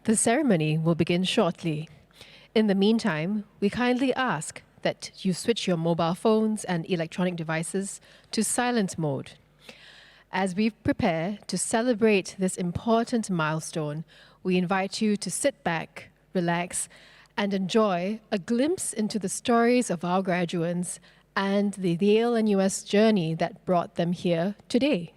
The ceremony will begin shortly. In the meantime, we kindly ask that you switch your mobile phones and electronic devices to silent mode. As we prepare to celebrate this important milestone, we invite you to sit back, relax, and enjoy a glimpse into the stories of our graduates and the Yale-NUS journey that brought them here today.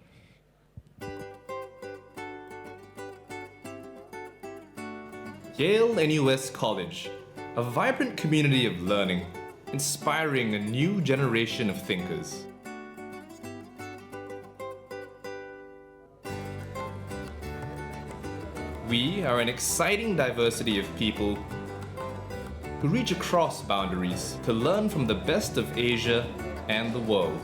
Yale-NUS College, a vibrant community of learning, inspiring a new generation of thinkers. We are an exciting diversity of people who reach across boundaries to learn from the best of Asia and the world.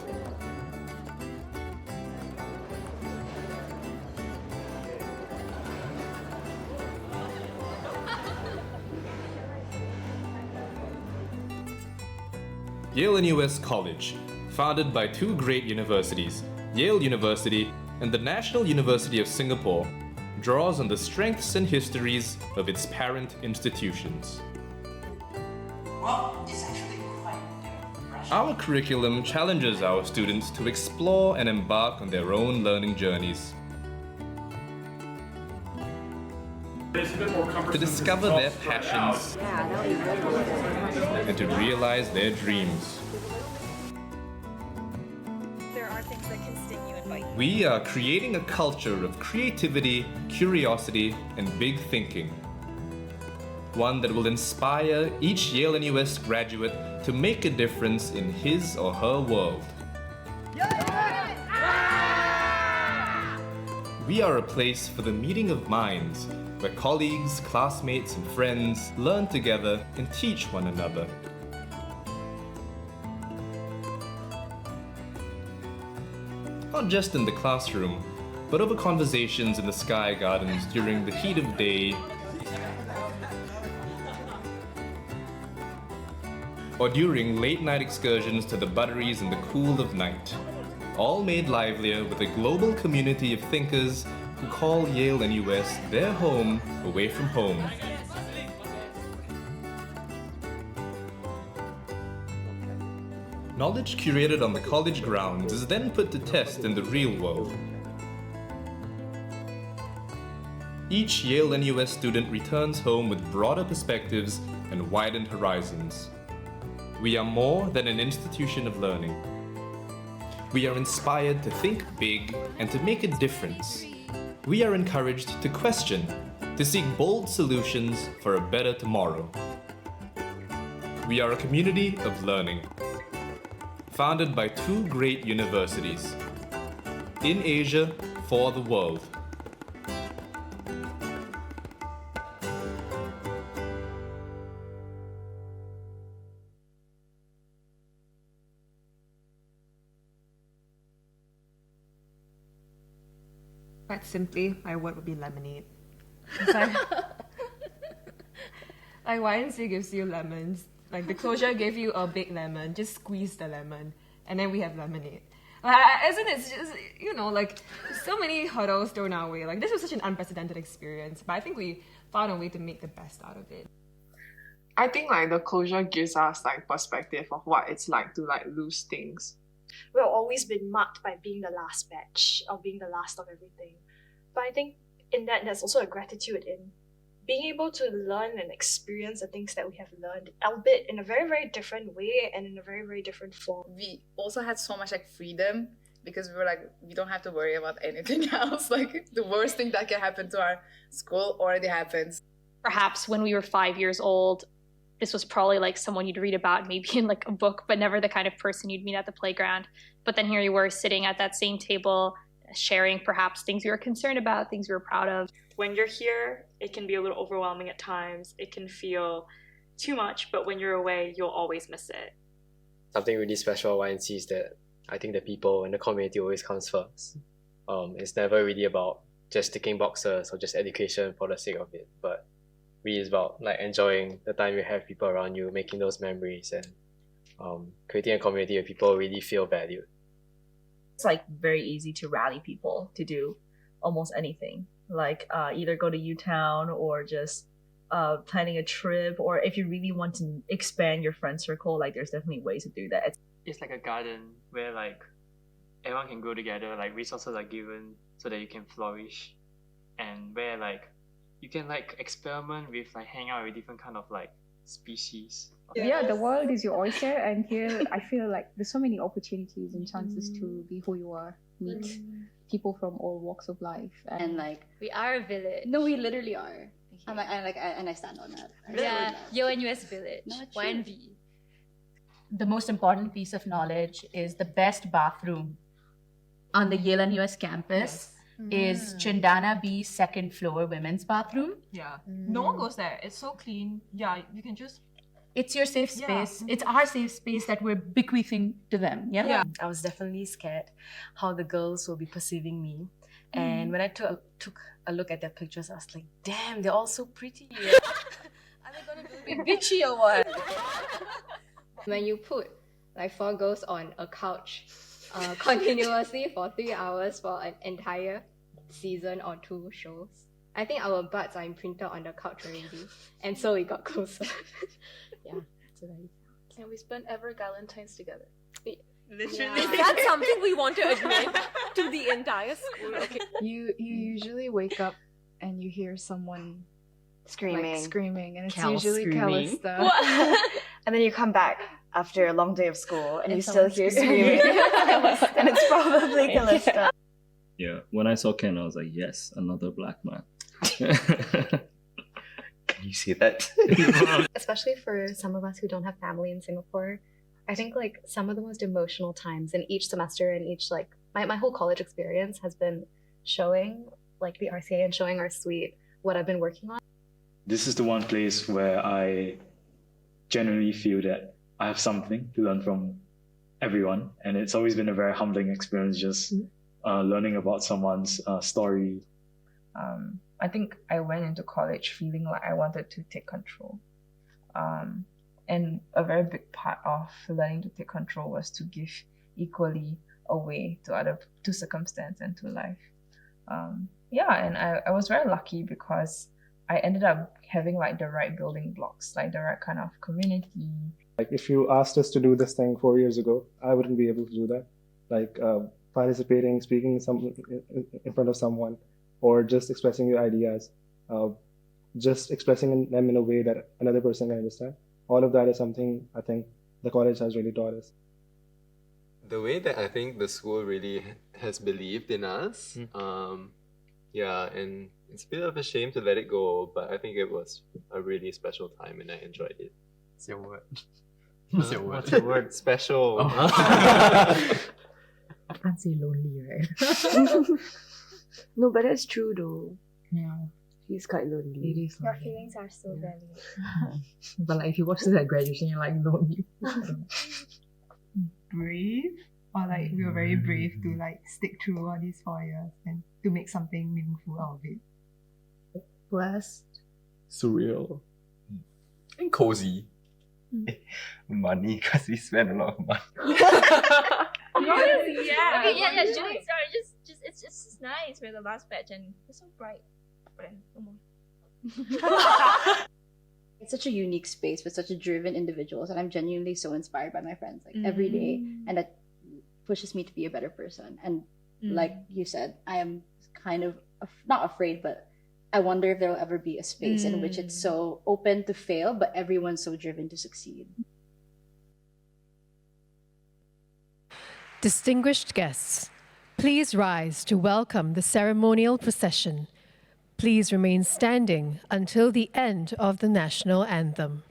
Yale-NUS College, founded by two great universities, Yale University and the National University of Singapore, draws on the strengths and histories of its parent institutions. Well, it's actually quite different. Our curriculum challenges our students to explore and embark on their own learning journeys, to discover their passions, and to realize their dreams. There are things that can sting you and bite you. We are creating a culture of creativity, curiosity, and big thinking. One that will inspire each Yale-NUS graduate to make a difference in his or her world. We are a place for the meeting of minds, where colleagues, classmates, and friends learn together and teach one another. Not just in the classroom, but over conversations in the sky gardens during the heat of day, or during late-night excursions to the butteries in the cool of night. All made livelier with a global community of thinkers who call Yale-NUS their home away from home. Knowledge curated on the college grounds is then put to test in the real world. Each Yale-NUS student returns home with broader perspectives and widened horizons. We are more than an institution of learning. We are inspired to think big and to make a difference. We are encouraged to question, to seek bold solutions for a better tomorrow. We are a community of learning, founded by two great universities, in Asia for the world. Quite simply, my word would be lemonade. It's like, like YNC gives you lemons. Like the closure gave you a big lemon. Just squeeze the lemon, and then we have lemonade. Isn't it just, like so many hurdles thrown our way. Like this was such an unprecedented experience, but I think we found a way to make the best out of it. I think like the closure gives us like perspective of what it's like to like lose things. We've always been marked by being the last batch or being the last of everything. But I think in that there's also a gratitude in being able to learn and experience the things that we have learned, albeit in a very, very different way and in a very, very different form. We also had so much like freedom because we were like, we don't have to worry about anything else. Like the worst thing that can happen to our school already happens. Perhaps when we were 5 years old, this was probably like someone you'd read about maybe in like a book, but never the kind of person you'd meet at the playground. But then here you were sitting at that same table, sharing perhaps things we were concerned about, things we were proud of. When you're here, it can be a little overwhelming at times. It can feel too much, but when you're away, you'll always miss it. Something really special at YNC is that I think the people and the community always comes first. It's never really about just ticking boxes or just education for the sake of it, but really it's about like enjoying the time you have people around you, making those memories, and creating a community where people really feel valued. It's like very easy to rally people to do almost anything. like either go to U-Town or just planning a trip, or if you really want to expand your friend circle, like there's definitely ways to do that. It's like a garden where like everyone can grow together, like resources are given so that you can flourish, and where like you can like experiment with like hang out with different kind of like species. Yeah, the world is your oyster, and here I feel like there's so many opportunities and chances to be who you are, meet people from all walks of life, and like We are a village. no, we literally are. And I stand on that. Yeah, Yale-NUS village. Not true. 1V. The most important piece of knowledge is the best bathroom on the Yale-NUS campus is Chindana B's second floor women's bathroom. Yeah. No one goes there. It's so clean. Yeah, you can just. It's your safe space. It's our safe space that we're bequeathing to them. Yeah. I was definitely scared how the girls will be perceiving me. And when I took a look at their pictures, I was like, damn, they're all so pretty. Are they gonna be bitchy or what? When you put like 4 girls on a couch continuously for 3 hours for an entire season or 2 shows, I think our butts are imprinted on the couch already, and so we got closer. Yeah, it's very. And we spent ever Galentine's together. Literally. Is that something we want to admit to the entire school? Okay. You usually wake up and you hear someone screaming, and it's Cal usually screaming. Callista. And then you come back after a long day of school and you still hear screaming. And it's probably Callista. Yeah, when I saw Ken, I was like, yes, another black man. Can you see that? Especially for some of us who don't have family in Singapore, I think like some of the most emotional times in each semester and each like my whole college experience has been showing like the RCA and showing our suite what I've been working on. This is the one place where I genuinely feel that I have something to learn from everyone, and it's always been a very humbling experience just learning about someone's story. I think I went into college feeling like I wanted to take control. And a very big part of learning to take control was to give equally away to circumstance and to life. And I was very lucky because I ended up having like the right building blocks, like the right kind of community. Like if you asked us to do this thing 4 years ago, I wouldn't be able to do that. Like participating, speaking in front of someone, or just expressing your ideas, just expressing them in a way that another person can understand. All of that is something I think the college has really taught us. The way that I think the school really has believed in us, and it's a bit of a shame to let it go, but I think it was a really special time and I enjoyed it. It's your word. What's your word? Special. I can't say lonely, right? No, but that's true though. Yeah. He's quite lonely. It is Your lonely. feelings are so valid. But like if you watch this at graduation, you're like lonely. Brave, or like we were very brave to like stick through all these 4 years and to make something meaningful out of it. Blessed. Surreal. And cozy. Money, because we spend a lot of money. Yeah. Okay, yeah, Julie, sorry, it's just nice. We're the last batch and it's so bright. But then, no more. It's such a unique space with such a driven individuals, and I'm genuinely so inspired by my friends like every day, and that pushes me to be a better person. And like you said, I am kind of not afraid, but I wonder if there will ever be a space in which it's so open to fail, but everyone's so driven to succeed. Distinguished guests, please rise to welcome the ceremonial procession. Please remain standing until the end of the national anthem.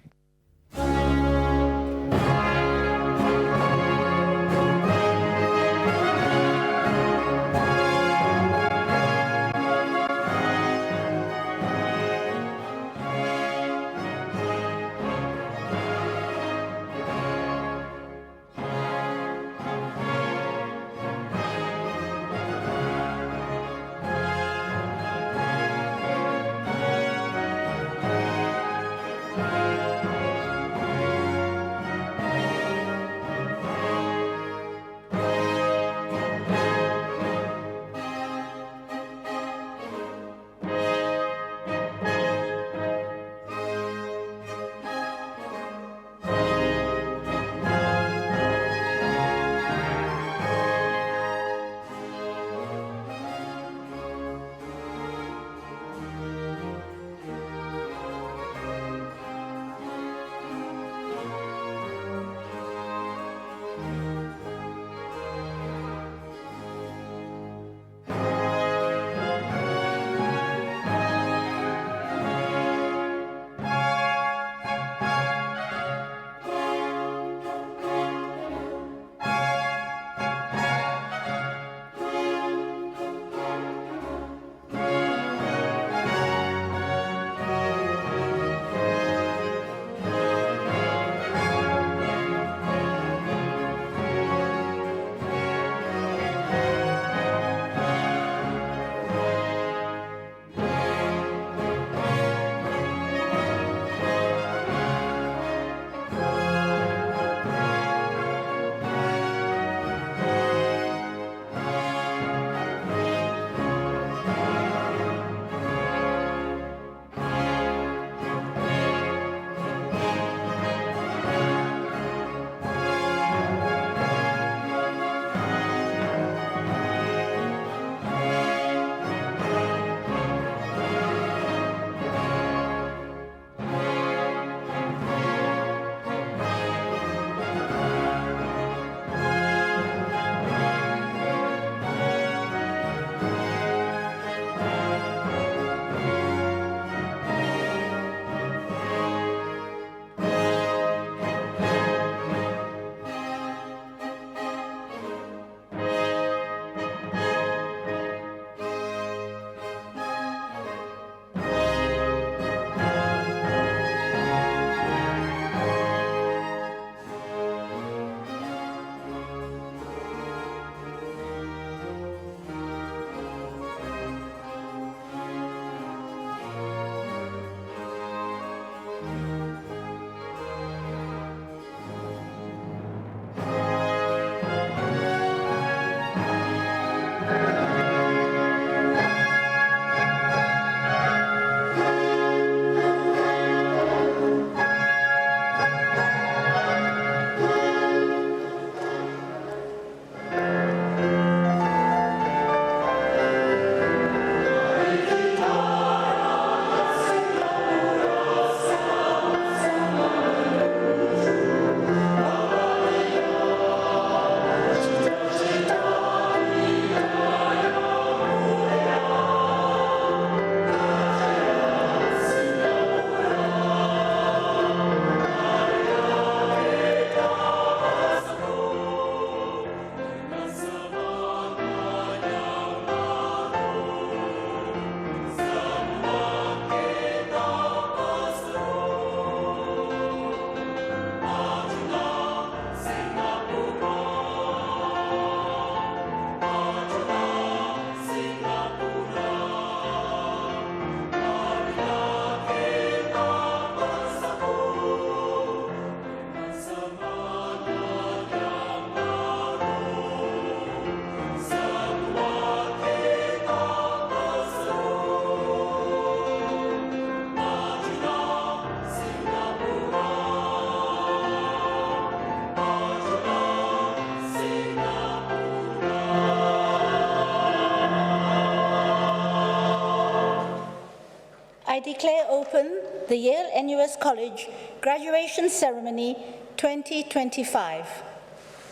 declare open the Yale-NUS College Graduation Ceremony 2025.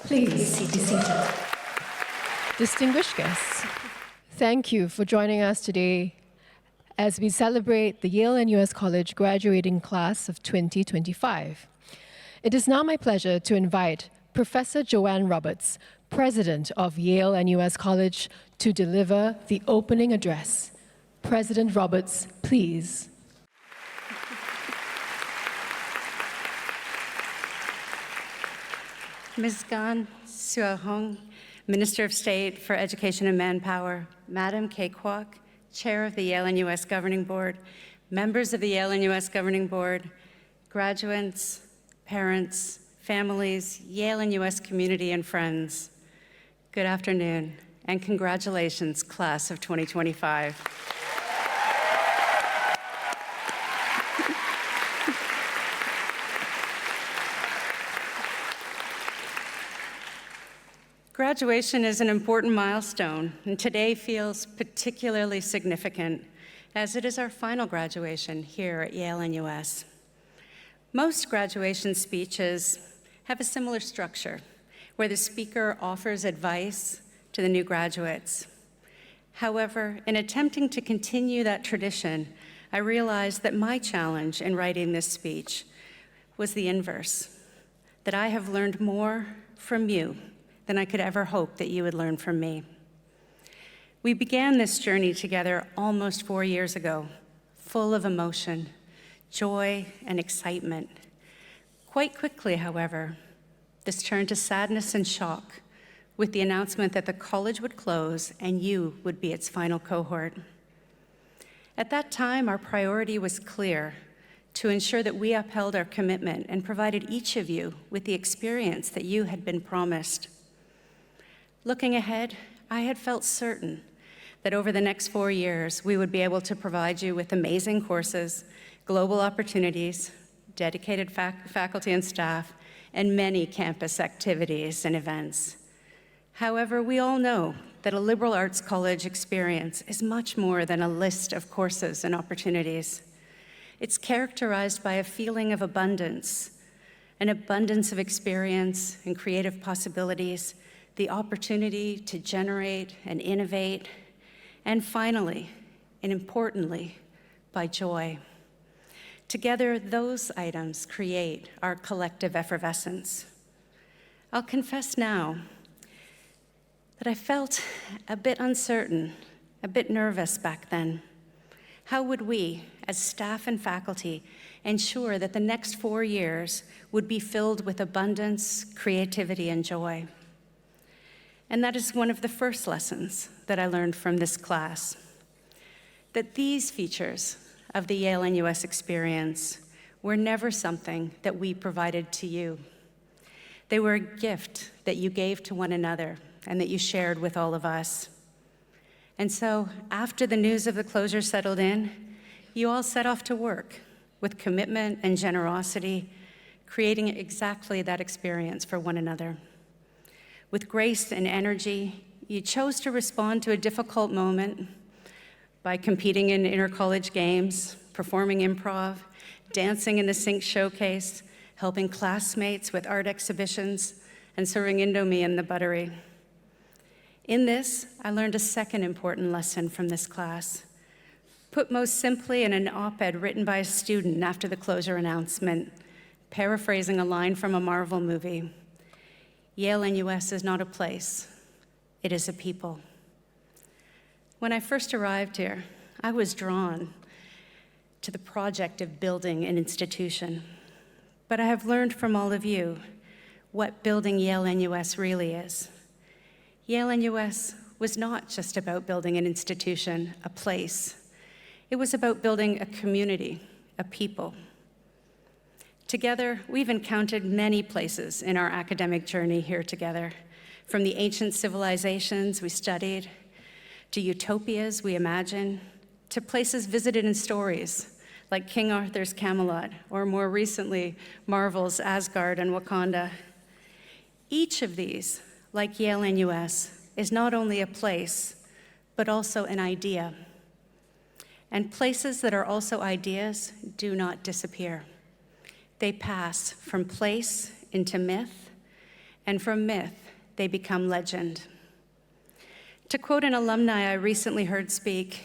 Please be seated. Distinguished guests, thank you for joining us today as we celebrate the Yale-NUS College graduating class of 2025. It is now my pleasure to invite Professor Joanne Roberts, President of Yale-NUS College, to deliver the opening address. President Roberts, please. Ms. Gan Suahong, Minister of State for Education and Manpower, Madam Kay Kwok, Chair of the Yale-NUS Governing Board, members of the Yale-NUS Governing Board, graduates, parents, families, Yale-NUS community, and friends. Good afternoon, and congratulations, class of 2025. Graduation is an important milestone, and today feels particularly significant, as it is our final graduation here at Yale-NUS. Most graduation speeches have a similar structure, where the speaker offers advice to the new graduates. However, in attempting to continue that tradition, I realized that my challenge in writing this speech was the inverse, that I have learned more from you than I could ever hope that you would learn from me. We began this journey together almost 4 years ago, full of emotion, joy, and excitement. Quite quickly, however, this turned to sadness and shock with the announcement that the college would close and you would be its final cohort. At that time, our priority was clear: to ensure that we upheld our commitment and provided each of you with the experience that you had been promised. Looking ahead, I had felt certain that over the next 4 years, we would be able to provide you with amazing courses, global opportunities, dedicated faculty and staff, and many campus activities and events. However, we all know that a liberal arts college experience is much more than a list of courses and opportunities. It's characterized by a feeling of abundance, an abundance of experience and creative possibilities, the opportunity to generate and innovate, and finally, and importantly, by joy. Together, those items create our collective effervescence. I'll confess now that I felt a bit uncertain, a bit nervous back then. How would we, as staff and faculty, ensure that the next 4 years would be filled with abundance, creativity, and joy? And that is one of the first lessons that I learned from this class, that these features of the Yale-NUS experience were never something that we provided to you. They were a gift that you gave to one another and that you shared with all of us. And so, after the news of the closure settled in, you all set off to work with commitment and generosity, creating exactly that experience for one another. With grace and energy, you chose to respond to a difficult moment by competing in inter-college games, performing improv, dancing in the Sync showcase, helping classmates with art exhibitions, and serving Indomie in the buttery. In this, I learned a second important lesson from this class. Put most simply in an op-ed written by a student after the closure announcement, paraphrasing a line from a Marvel movie, Yale-NUS is not a place, it is a people. When I first arrived here, I was drawn to the project of building an institution. But I have learned from all of you what building Yale-NUS really is. Yale-NUS was not just about building an institution, a place. It was about building a community, a people. Together, we've encountered many places in our academic journey here together, from the ancient civilizations we studied, to utopias we imagine, to places visited in stories, like King Arthur's Camelot, or more recently, Marvel's Asgard and Wakanda. Each of these, like Yale-NUS, is not only a place, but also an idea. And places that are also ideas do not disappear. They pass from place into myth, and from myth, they become legend. To quote an alumni I recently heard speak,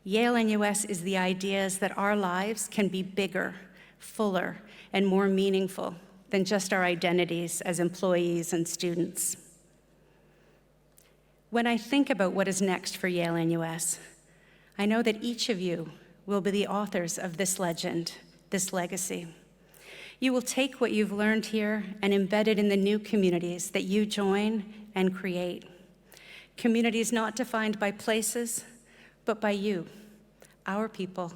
Yale-NUS is the ideas that our lives can be bigger, fuller, and more meaningful than just our identities as employees and students. When I think about what is next for Yale-NUS, I know that each of you will be the authors of this legend, this legacy. You will take what you've learned here and embed it in the new communities that you join and create. Communities not defined by places, but by you, our people.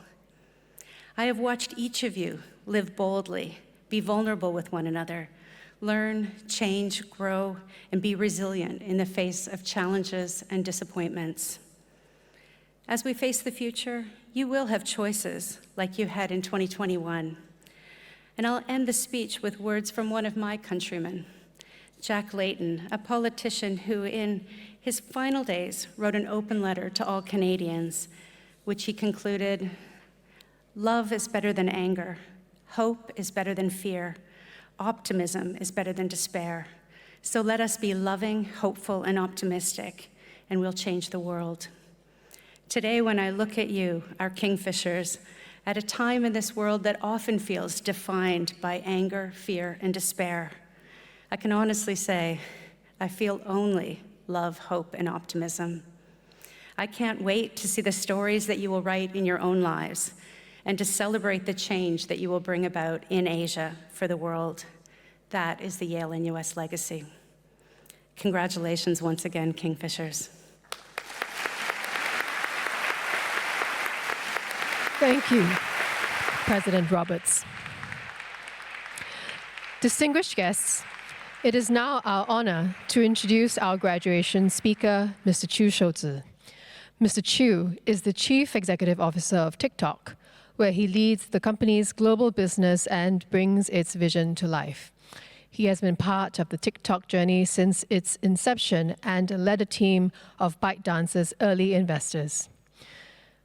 I have watched each of you live boldly, be vulnerable with one another, learn, change, grow, and be resilient in the face of challenges and disappointments. As we face the future, you will have choices like you had in 2021. And I'll end the speech with words from one of my countrymen, Jack Layton, a politician who in his final days wrote an open letter to all Canadians, which he concluded, "Love is better than anger. Hope is better than fear. Optimism is better than despair. So let us be loving, hopeful, and optimistic, and we'll change the world." Today, when I look at you, our Kingfishers, at a time in this world that often feels defined by anger, fear, and despair, I can honestly say I feel only love, hope, and optimism. I can't wait to see the stories that you will write in your own lives and to celebrate the change that you will bring about in Asia for the world. That is the Yale-NUS legacy. Congratulations once again, Kingfishers. Thank you, President Roberts. Distinguished guests, it is now our honor to introduce our graduation speaker, Mr. Chu Shouzi. Mr. Chu is the Chief Executive Officer of TikTok, where he leads the company's global business and brings its vision to life. He has been part of the TikTok journey since its inception and led a team of ByteDance's early investors.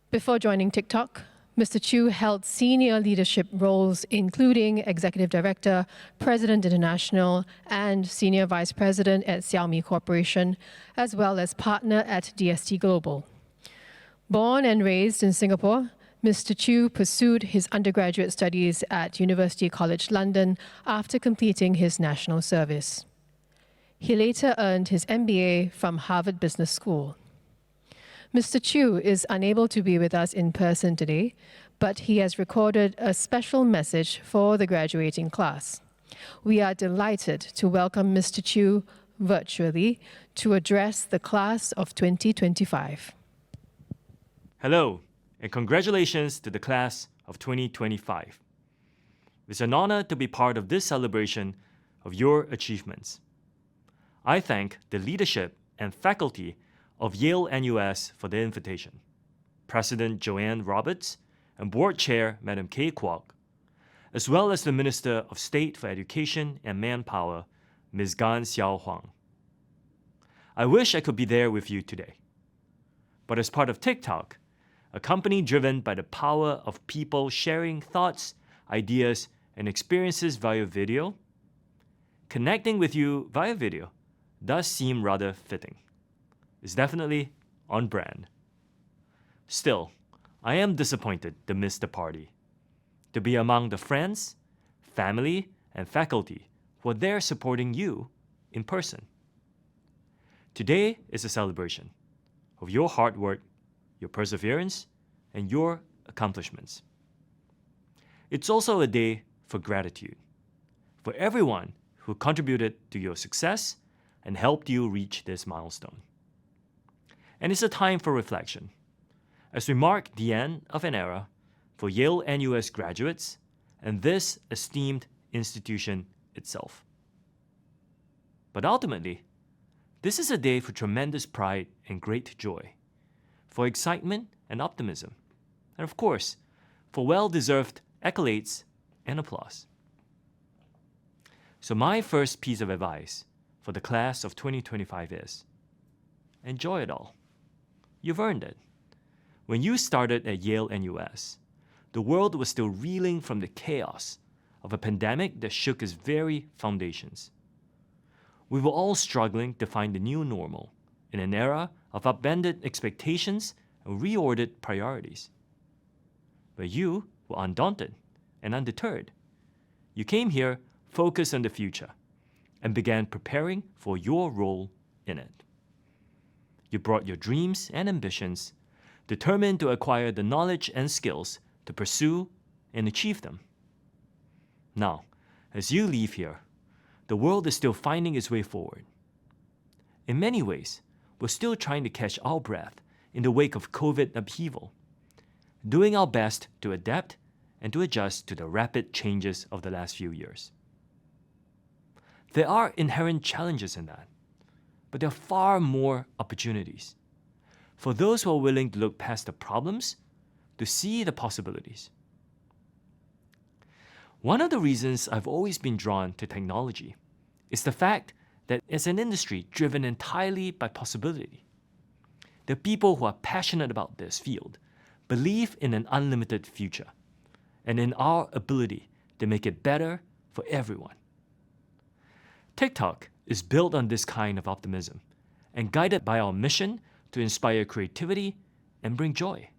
Before joining TikTok, Mr. Chu held senior leadership roles, including Executive Director, President International, and Senior Vice President at Xiaomi Corporation, as well as partner at DST Global. Born and raised in Singapore, Mr. Chu pursued his undergraduate studies at University College London after completing his national service. He later earned his MBA from Harvard Business School. Mr. Chu is unable to be with us in person today, but he has recorded a special message for the graduating class. We are delighted to welcome Mr. Chu virtually to address the class of 2025. Hello, and congratulations to the class of 2025. It's an honor to be part of this celebration of your achievements. I thank the leadership and faculty of Yale-NUS for the invitation, President Joanne Roberts and Board Chair Madam Kay Kwok, as well as the Minister of State for Education and Manpower, Ms. Gan Xiao Huang. I wish I could be there with you today. But as part of TikTok, a company driven by the power of people sharing thoughts, ideas, and experiences via video, connecting with you via video does seem rather fitting. It's definitely on brand. Still, I am disappointed to miss the party, to be among the friends, family, and faculty who are there supporting you in person. Today is a celebration of your hard work, your perseverance, and your accomplishments. It's also a day for gratitude, for everyone who contributed to your success and helped you reach this milestone. And it's a time for reflection, as we mark the end of an era for Yale-NUS graduates and this esteemed institution itself. But ultimately, this is a day for tremendous pride and great joy, for excitement and optimism, and of course, for well-deserved accolades and applause. So my first piece of advice for the class of 2025 is, enjoy it all. You've earned it. When you started at Yale-NUS, the world was still reeling from the chaos of a pandemic that shook its very foundations. We were all struggling to find the new normal in an era of upended expectations and reordered priorities. But you were undaunted and undeterred. You came here focused on the future and began preparing for your role in it. You brought your dreams and ambitions, determined to acquire the knowledge and skills to pursue and achieve them. Now, as you leave here, the world is still finding its way forward. In many ways, we're still trying to catch our breath in the wake of COVID upheaval, doing our best to adapt and to adjust to the rapid changes of the last few years. There are inherent challenges in that, but there are far more opportunities for those who are willing to look past the problems to see the possibilities. One of the reasons I've always been drawn to technology is the fact that it's an industry driven entirely by possibility. The people who are passionate about this field believe in an unlimited future and in our ability to make it better for everyone. TikTok is built on this kind of optimism and guided by our mission to inspire creativity and bring joy.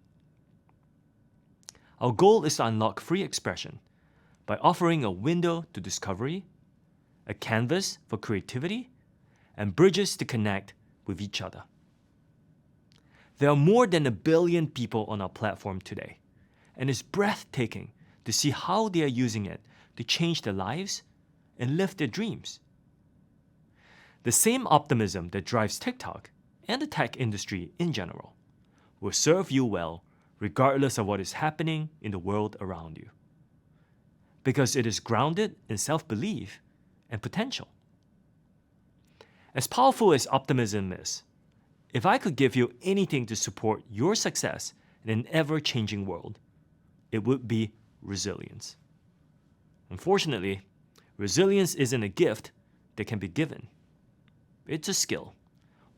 Our goal is to unlock free expression by offering a window to discovery, a canvas for creativity, and bridges to connect with each other. There are more than 1 billion people on our platform today, and it's breathtaking to see how they are using it to change their lives and live their dreams. The same optimism that drives TikTok and the tech industry in general will serve you well regardless of what is happening in the world around you, because it is grounded in self-belief and potential. As powerful as optimism is, if I could give you anything to support your success in an ever-changing world, it would be resilience. Unfortunately, resilience isn't a gift that can be given. It's a skill,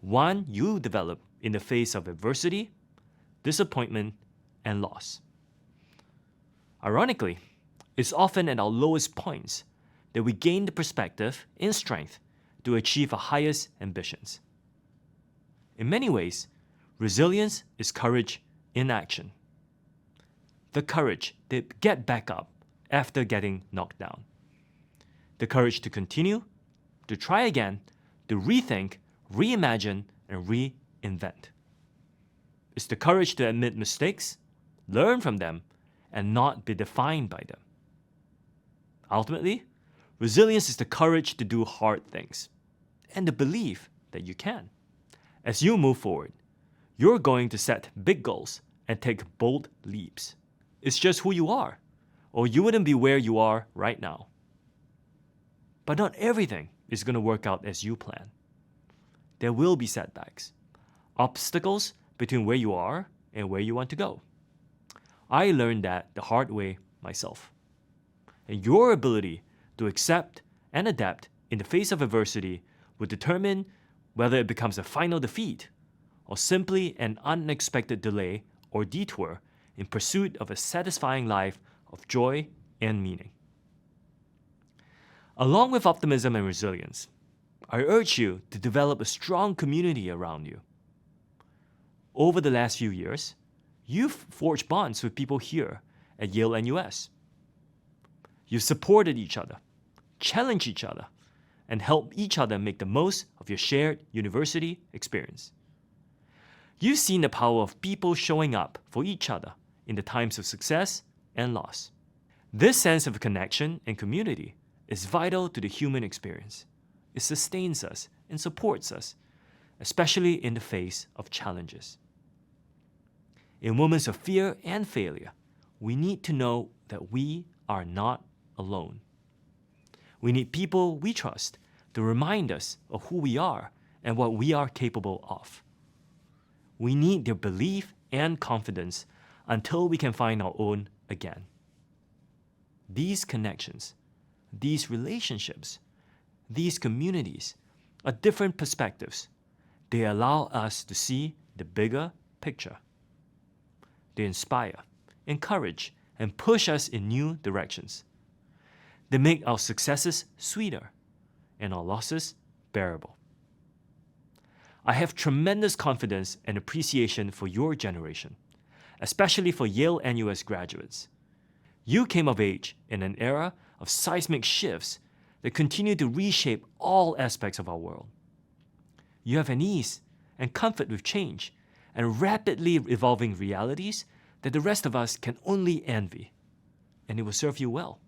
one you develop in the face of adversity, disappointment, and loss. Ironically, it's often at our lowest points that we gain the perspective and strength to achieve our highest ambitions. In many ways, resilience is courage in action. The courage to get back up after getting knocked down. The courage to continue, to try again, to rethink, reimagine, and reinvent. It's the courage to admit mistakes, learn from them, and not be defined by them. Ultimately, resilience is the courage to do hard things and the belief that you can. As you move forward, you're going to set big goals and take bold leaps. It's just who you are, or you wouldn't be where you are right now. But not everything is going to work out as you plan. There will be setbacks, obstacles between where you are and where you want to go. I learned that the hard way myself. And your ability to accept and adapt in the face of adversity will determine whether it becomes a final defeat or simply an unexpected delay or detour in pursuit of a satisfying life of joy and meaning. Along with optimism and resilience, I urge you to develop a strong community around you. Over the last few years, you've forged bonds with people here at Yale-NUS. You've supported each other, challenged each other, and helped each other make the most of your shared university experience. You've seen the power of people showing up for each other in the times of success and loss. This sense of connection and community is vital to the human experience. It sustains us and supports us, especially in the face of challenges. In moments of fear and failure, we need to know that we are not alone. We need people we trust to remind us of who we are and what we are capable of. We need their belief and confidence until we can find our own again. These connections, these relationships, these communities are different perspectives. They allow us to see the bigger picture. They inspire, encourage, and push us in new directions. They make our successes sweeter and our losses bearable. I have tremendous confidence and appreciation for your generation, especially for Yale-NUS graduates. You came of age in an era of seismic shifts that continue to reshape all aspects of our world. You have an ease and comfort with change and rapidly evolving realities that the rest of us can only envy, and it will serve you well,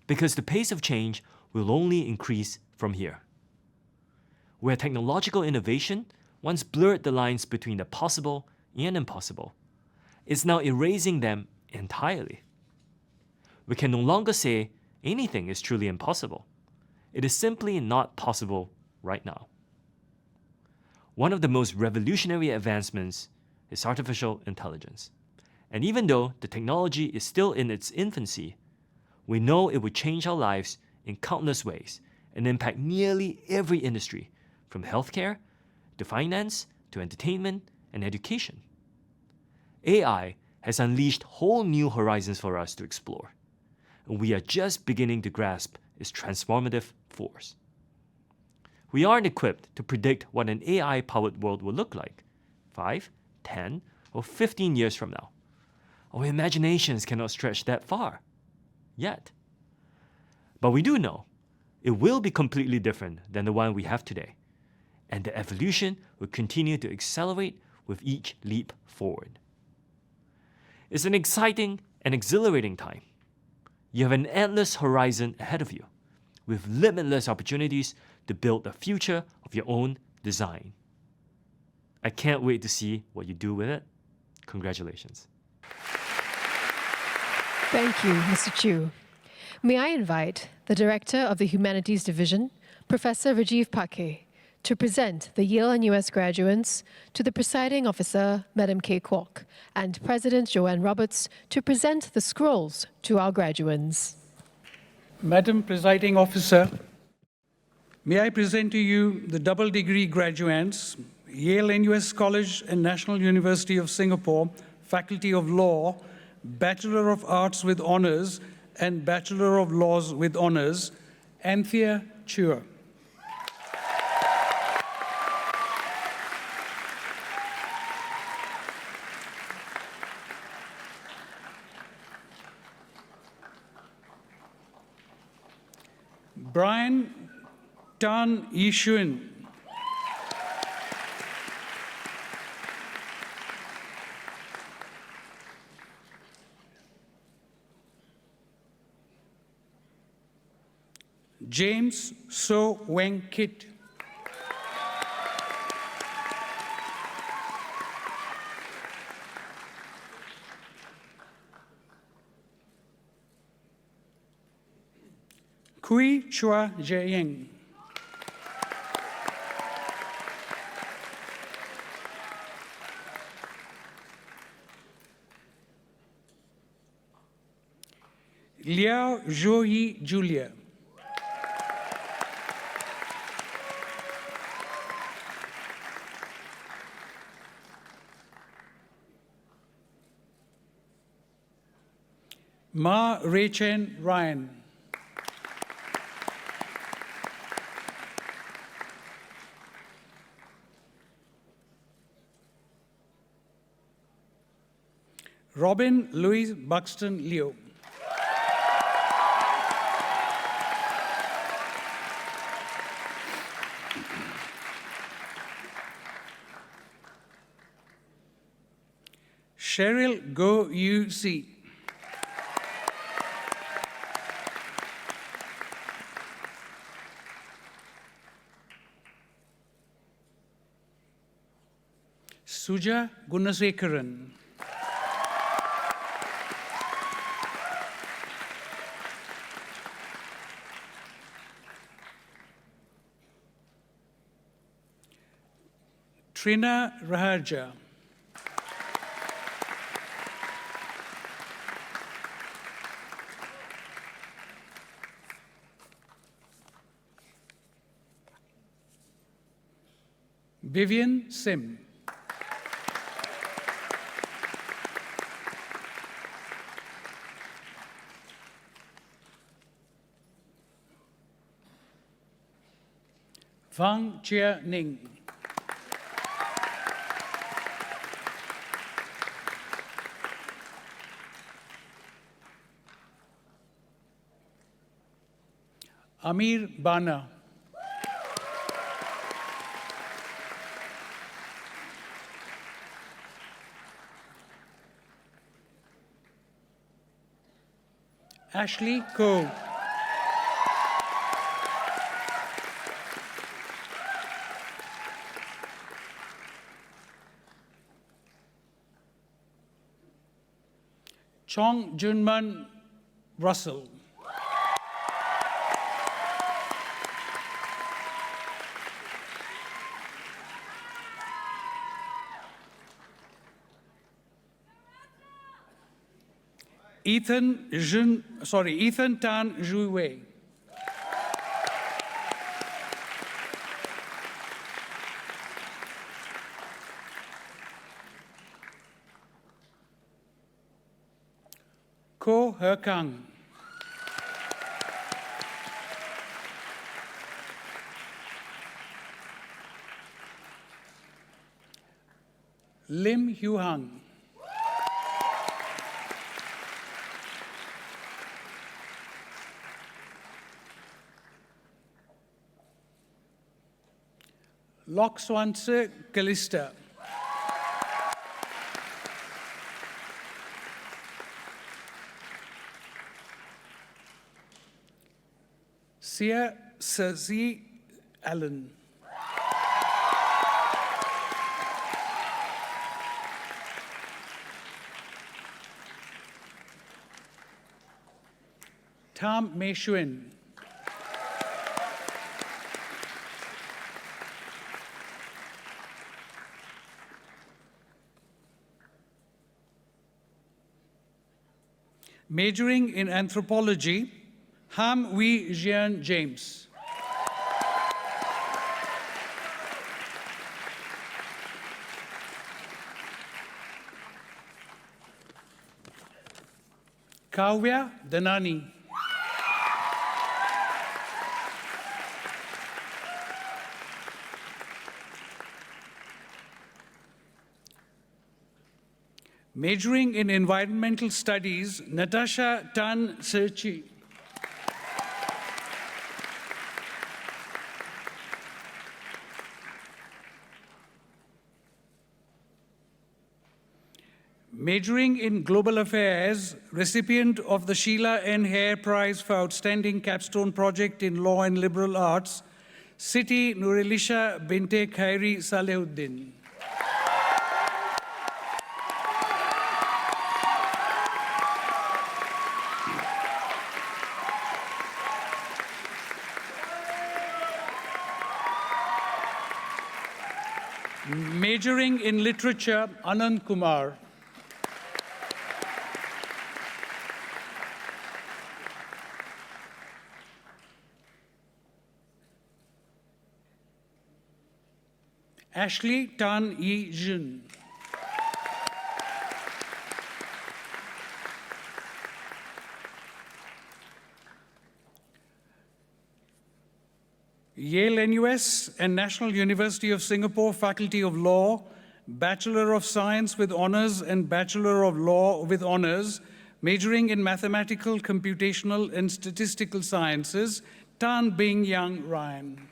because the pace of change will only increase from here. Where technological innovation once blurred the lines between the possible and impossible, is now erasing them entirely. We can no longer say anything is truly impossible. It is simply not possible right now. One of the most revolutionary advancements is artificial intelligence. And even though the technology is still in its infancy, we know it will change our lives in countless ways and impact nearly every industry, from healthcare to finance to entertainment and education. AI has unleashed whole new horizons for us to explore, and we are just beginning to grasp its transformative force. We aren't equipped to predict what an AI-powered world will look like 5, 10, or 15 years from now. Our imaginations cannot stretch that far, yet. But we do know it will be completely different than the one we have today, and the evolution will continue to accelerate with each leap forward. It's an exciting and exhilarating time. You have an endless horizon ahead of you, with limitless opportunities to build the future of your own design. I can't wait to see what you do with it. Congratulations. Thank you, Mr. Chu. May I invite the Director of the Humanities Division, Professor Rajiv Phake, to present the Yale-NUS graduates, to the Presiding Officer, Madam Kay Kwok, and President Joanne Roberts to present the scrolls to our graduates. Madam Presiding Officer, may I present to you the double degree graduates, Yale-NUS College and National University of Singapore, Faculty of Law, Bachelor of Arts with Honours and Bachelor of Laws with Honours, Anthea Chua. Brian Tan Yishun. James So Weng Kit. Kui Chua Jiaying. Liao Zhuyi Julia. Ma Raychen Ryan. Robin Louise Buxton Liu. Cheryl Go Yu Si. Suja Gunasekaran. Trina Raharja. Vivian Sim. Vang Chia Ning. Amir Bana. Ashley Ko. Chong Junman Russell. Ethan Tan Zhu Wei. Ko He Kang. Lim Hu Hang. Lok Swanse Kalista. Sia Sazi Allen. Tam Mei Xuan. Majoring in anthropology, Ham Wee Jian James. Kavya Danani. Majoring in environmental studies, Natasha Tan Serchi. Majoring in global affairs, recipient of the Sheila N. Hare Prize for Outstanding Capstone Project in Law and Liberal Arts, Siti Nurelisha Binte Khairi Salehuddin. Majoring in literature, Anand Kumar. Ashley Tan Yi Jun. Yale-NUS and National University of Singapore Faculty of Law, Bachelor of Science with Honours and Bachelor of Law with Honours, majoring in Mathematical, Computational and Statistical Sciences, Tan Bing Yang Ryan.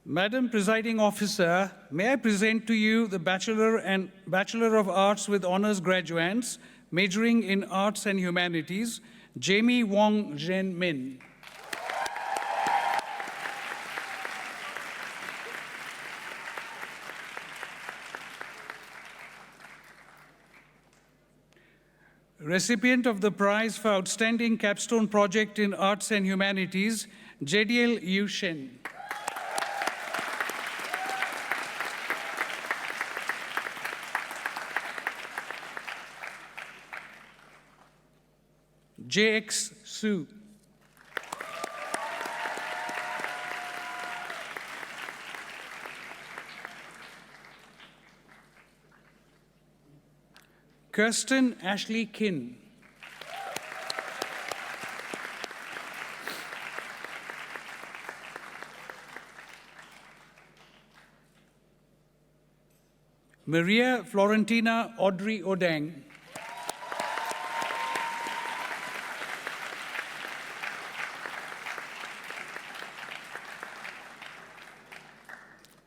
Madam Presiding Officer, may I present to you the Bachelor of Arts with Honours graduates, majoring in Arts and Humanities, Jamie Wong Zhen Min. Recipient of the Prize for Outstanding Capstone Project in Arts and Humanities, Jediel Yu Shen. JX Su. Kirsten Ashley Kin. Maria Florentina Audrey Odang.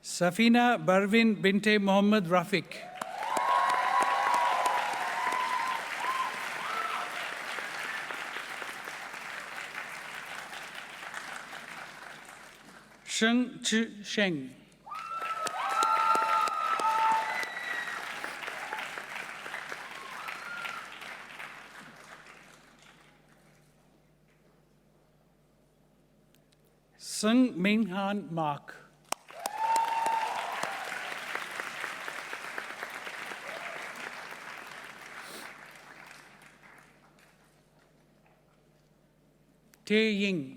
Safina Barvin Binte Mohammed Rafiq. Sheng Chi Sheng. Sung Ming Han Mark. Tae Ying.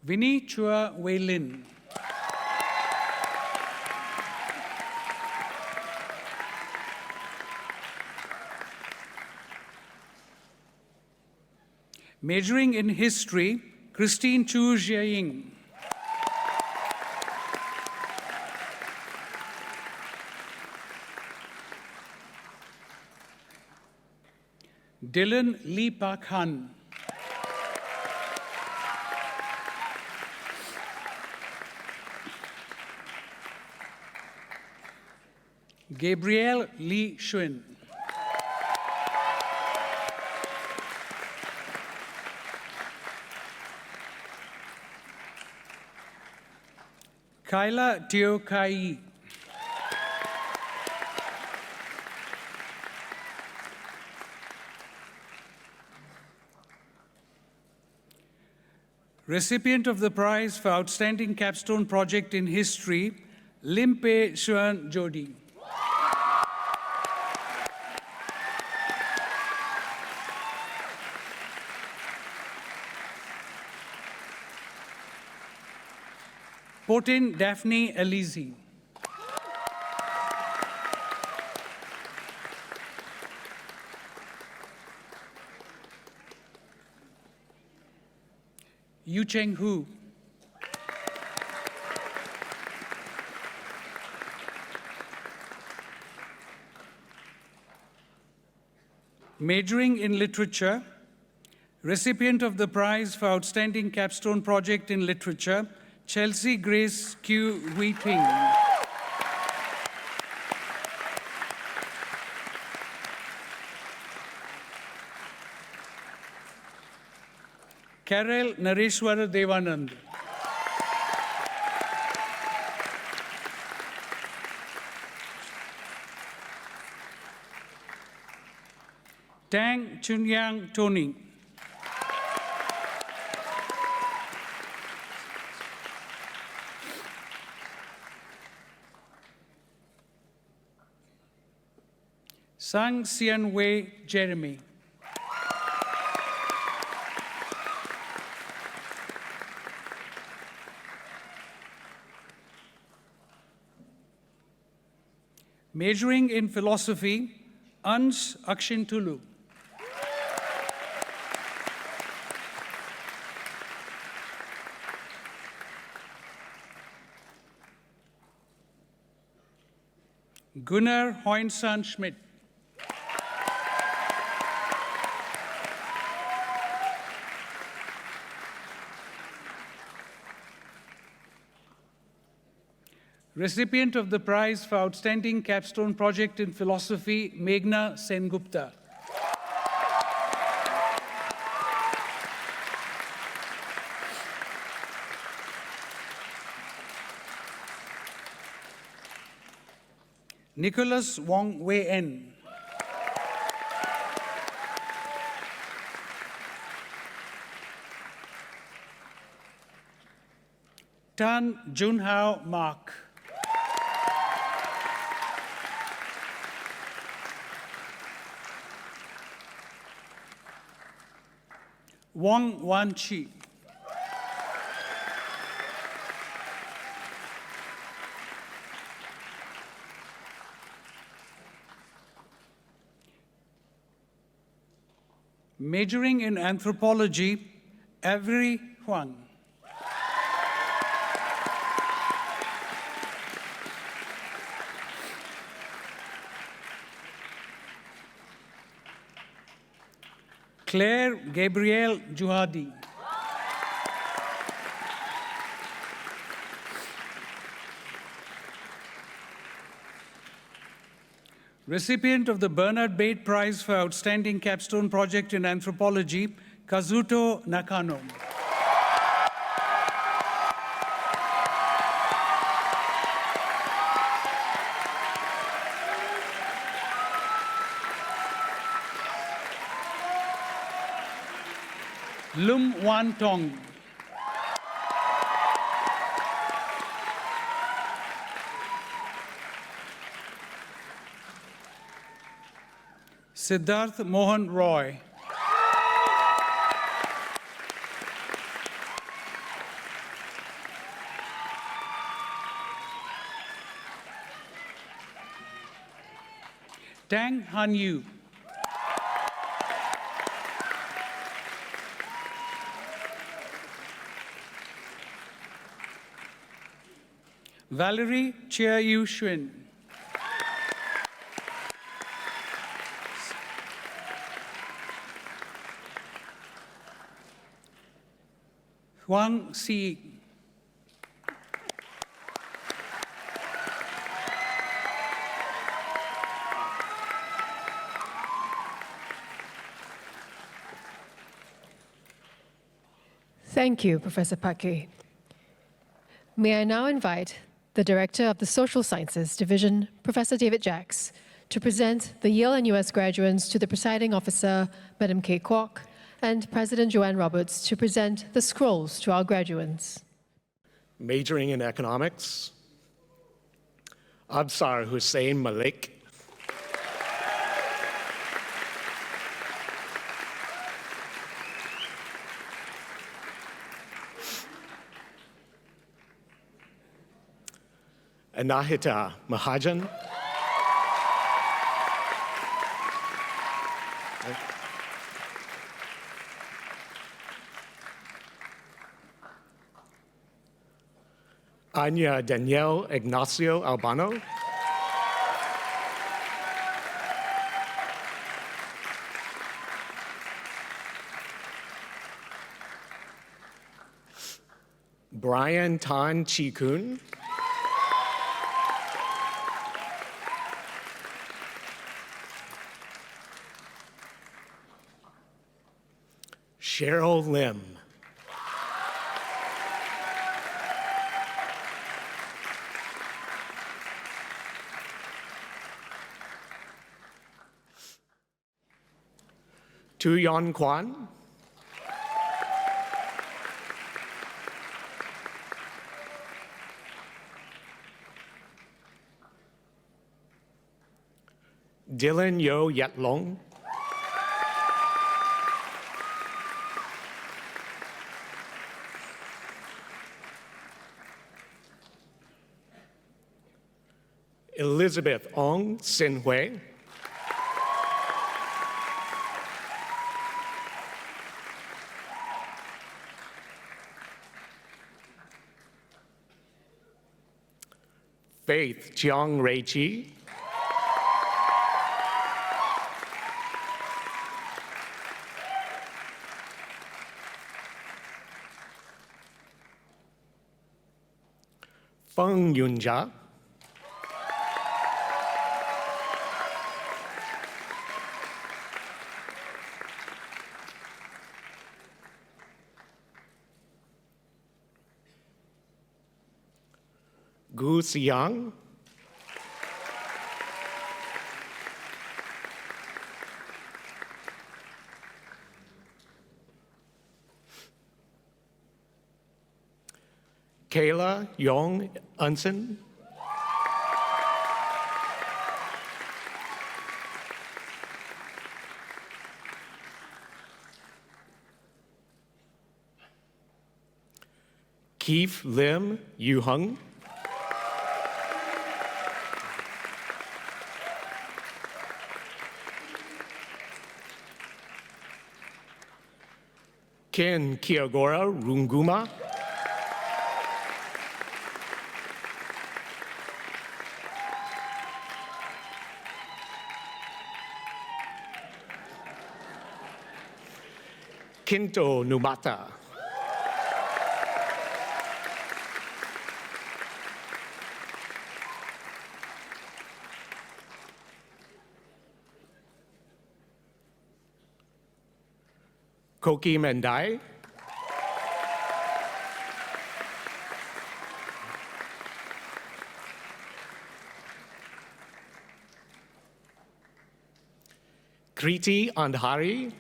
Winnie Chua Wei Lin. Majoring in history, Christine Chu Jiaying. Dylan Lee Park Han. Gabrielle Lee Xuan. Kyla Teo Kai. Recipient of the prize for Outstanding Capstone Project in History, Limpe Xuan Jodi. Potin Daphne Elizi. Yu Cheng Hu. Majoring in literature, recipient of the prize for Outstanding Capstone Project in Literature, Chelsea Grace Q. Hui Ping. Karel Nareshwara Devanand. Tang Chunyang Tony. Sang Sian Wei Jeremy. Majoring in philosophy, Ans Akshintulu. Gunnar Hoinsan Schmidt. Recipient of the prize for Outstanding Capstone Project in Philosophy, Meghna Sengupta. Nicholas Wong Wei En. Tan Junhao Mark. Wong Wan Chi. Majoring in anthropology, Avery Huang. Claire Gabrielle Juhadi. Recipient of the Bernard Bate Prize for Outstanding Capstone Project in Anthropology, Kazuto Nakano. Lum Wan Tong. Siddharth Mohan Roy. Tang Han Yu. Valerie Chia Yu Xuan. Huang Si. Thank you, Professor Pake. May I now invite the Director of the Social Sciences Division, Professor David Jacks, to present the Yale-NUS graduates to the presiding officer, Madam Kay Kwok, and President Joanne Roberts to present the scrolls to our graduates. Majoring in economics, Absar Hussein Malik. Anahita Mahajan. Anya Danielle Ignacio Albano. Brian Tan Chi Kun. Cheryl Lim. Tu Yon Kwan. Dylan Yo Yat Long. Elizabeth Ong Sin Hui. Faith Jiang Rei Chi. Feng Yunjia. Gu Xiang. Kayla Yong Unsen. Keith Lim Yu Hung. Ken Kiagora Runguma. Kinto Numata. Koki Mendai. Kriti Andhari.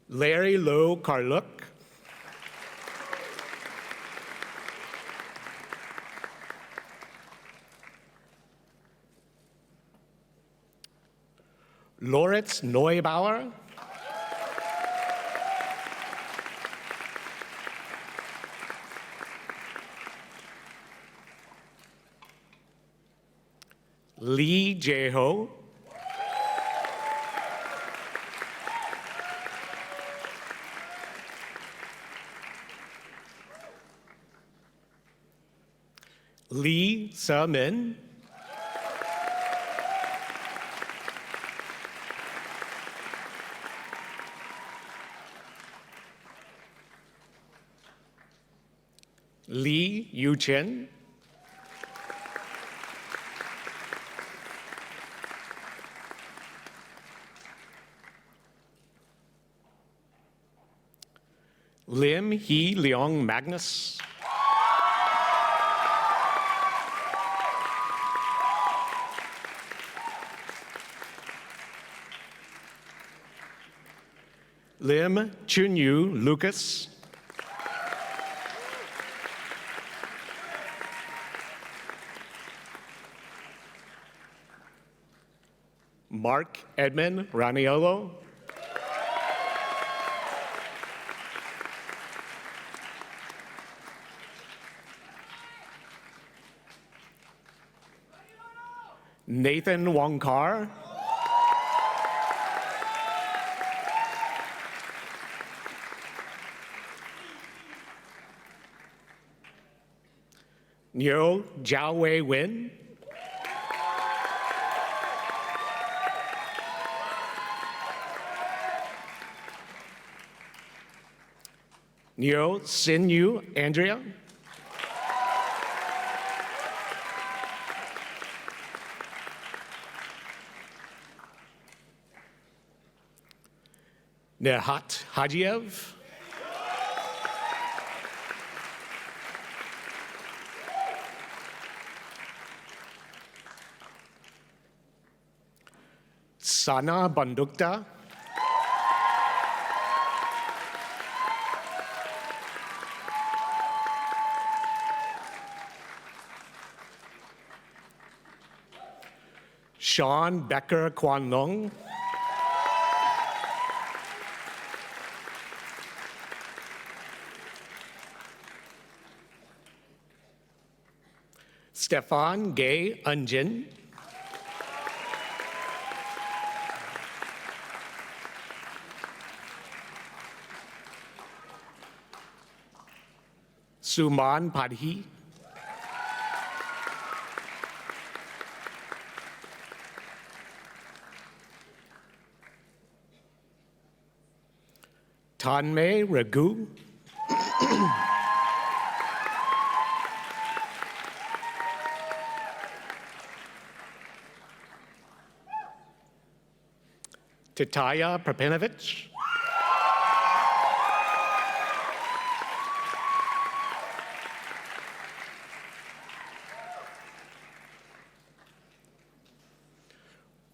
Larry Lowe Karluk. Loritz Neubauer. Lee Jae-ho. Lee Se-min. Lee Yu-chen. Lim Hee Leong Magnus. Lim Chun-yu Lucas. Mark Edmund Raniolo. Nathan Wongkar. Nyo Jiao Wei Win. Nyo Sin Yu Andrea. Nehat Hajiev. Sana Bandukta. Sean Becker Kwan Long. Stefan Gay Unjin. Suman Padhi. Tanmay Raghu. Titaya Prapinovich.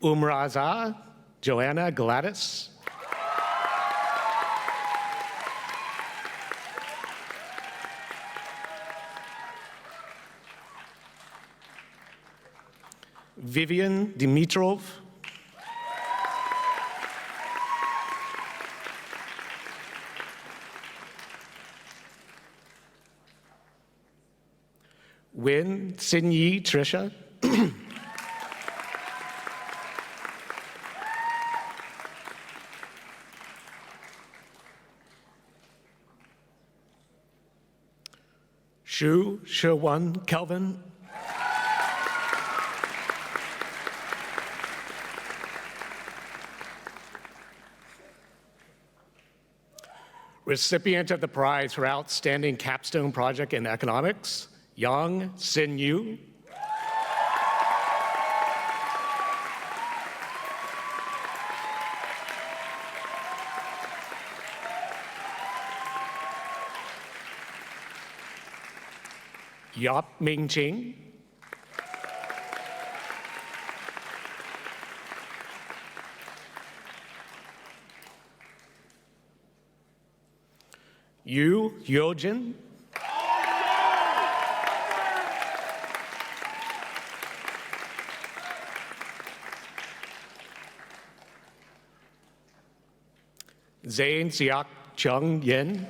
Umraza Joanna Gladys. Vivian Dimitrov. Win Sin Yi Trisha. Shu Sherwan Kelvin. Recipient of the prize for Outstanding Capstone Project in Economics, Yang Sin Yu. Yop Ming Ching. Yu Yojin. Zain Siak Chung Yin.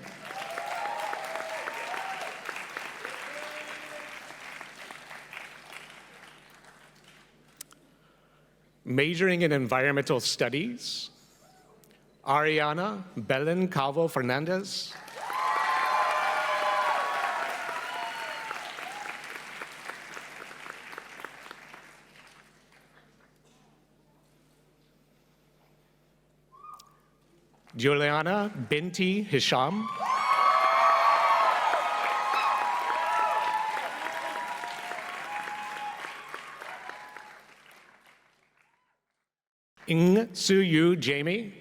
Majoring in Environmental Studies, Ariana Belen Calvo Fernandez. Juliana Binti Hisham. Ng Su Yu Jamie.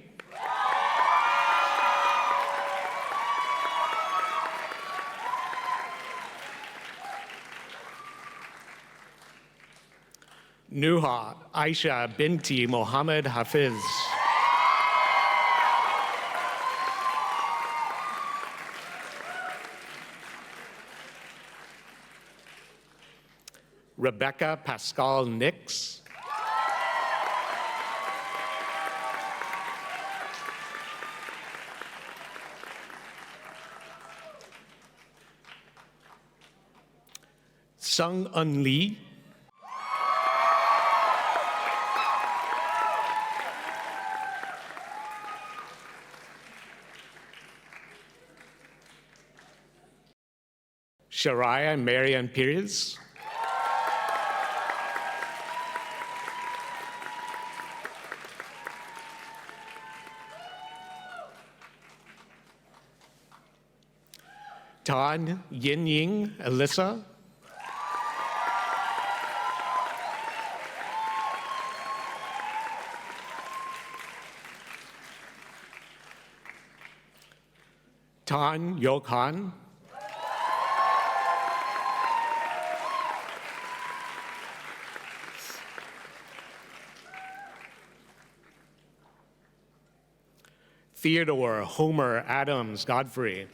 Nuha Aisha Binti Mohammed Hafiz. Rebecca Pascal Nix. Sung Un Lee. Shariah Marian Perez. Tan Yin Ying Alyssa. Tan Yokhan. Theodore Homer Adams Godfrey.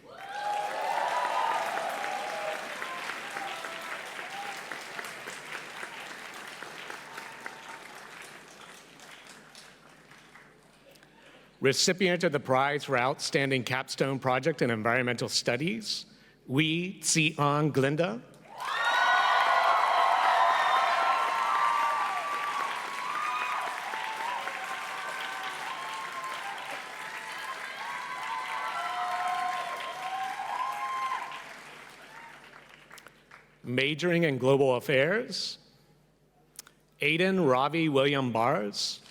Recipient of the prize for Outstanding Capstone Project in Environmental Studies, Wee Tsiong Glinda. Majoring in Global Affairs, Aiden Ravi William Bars.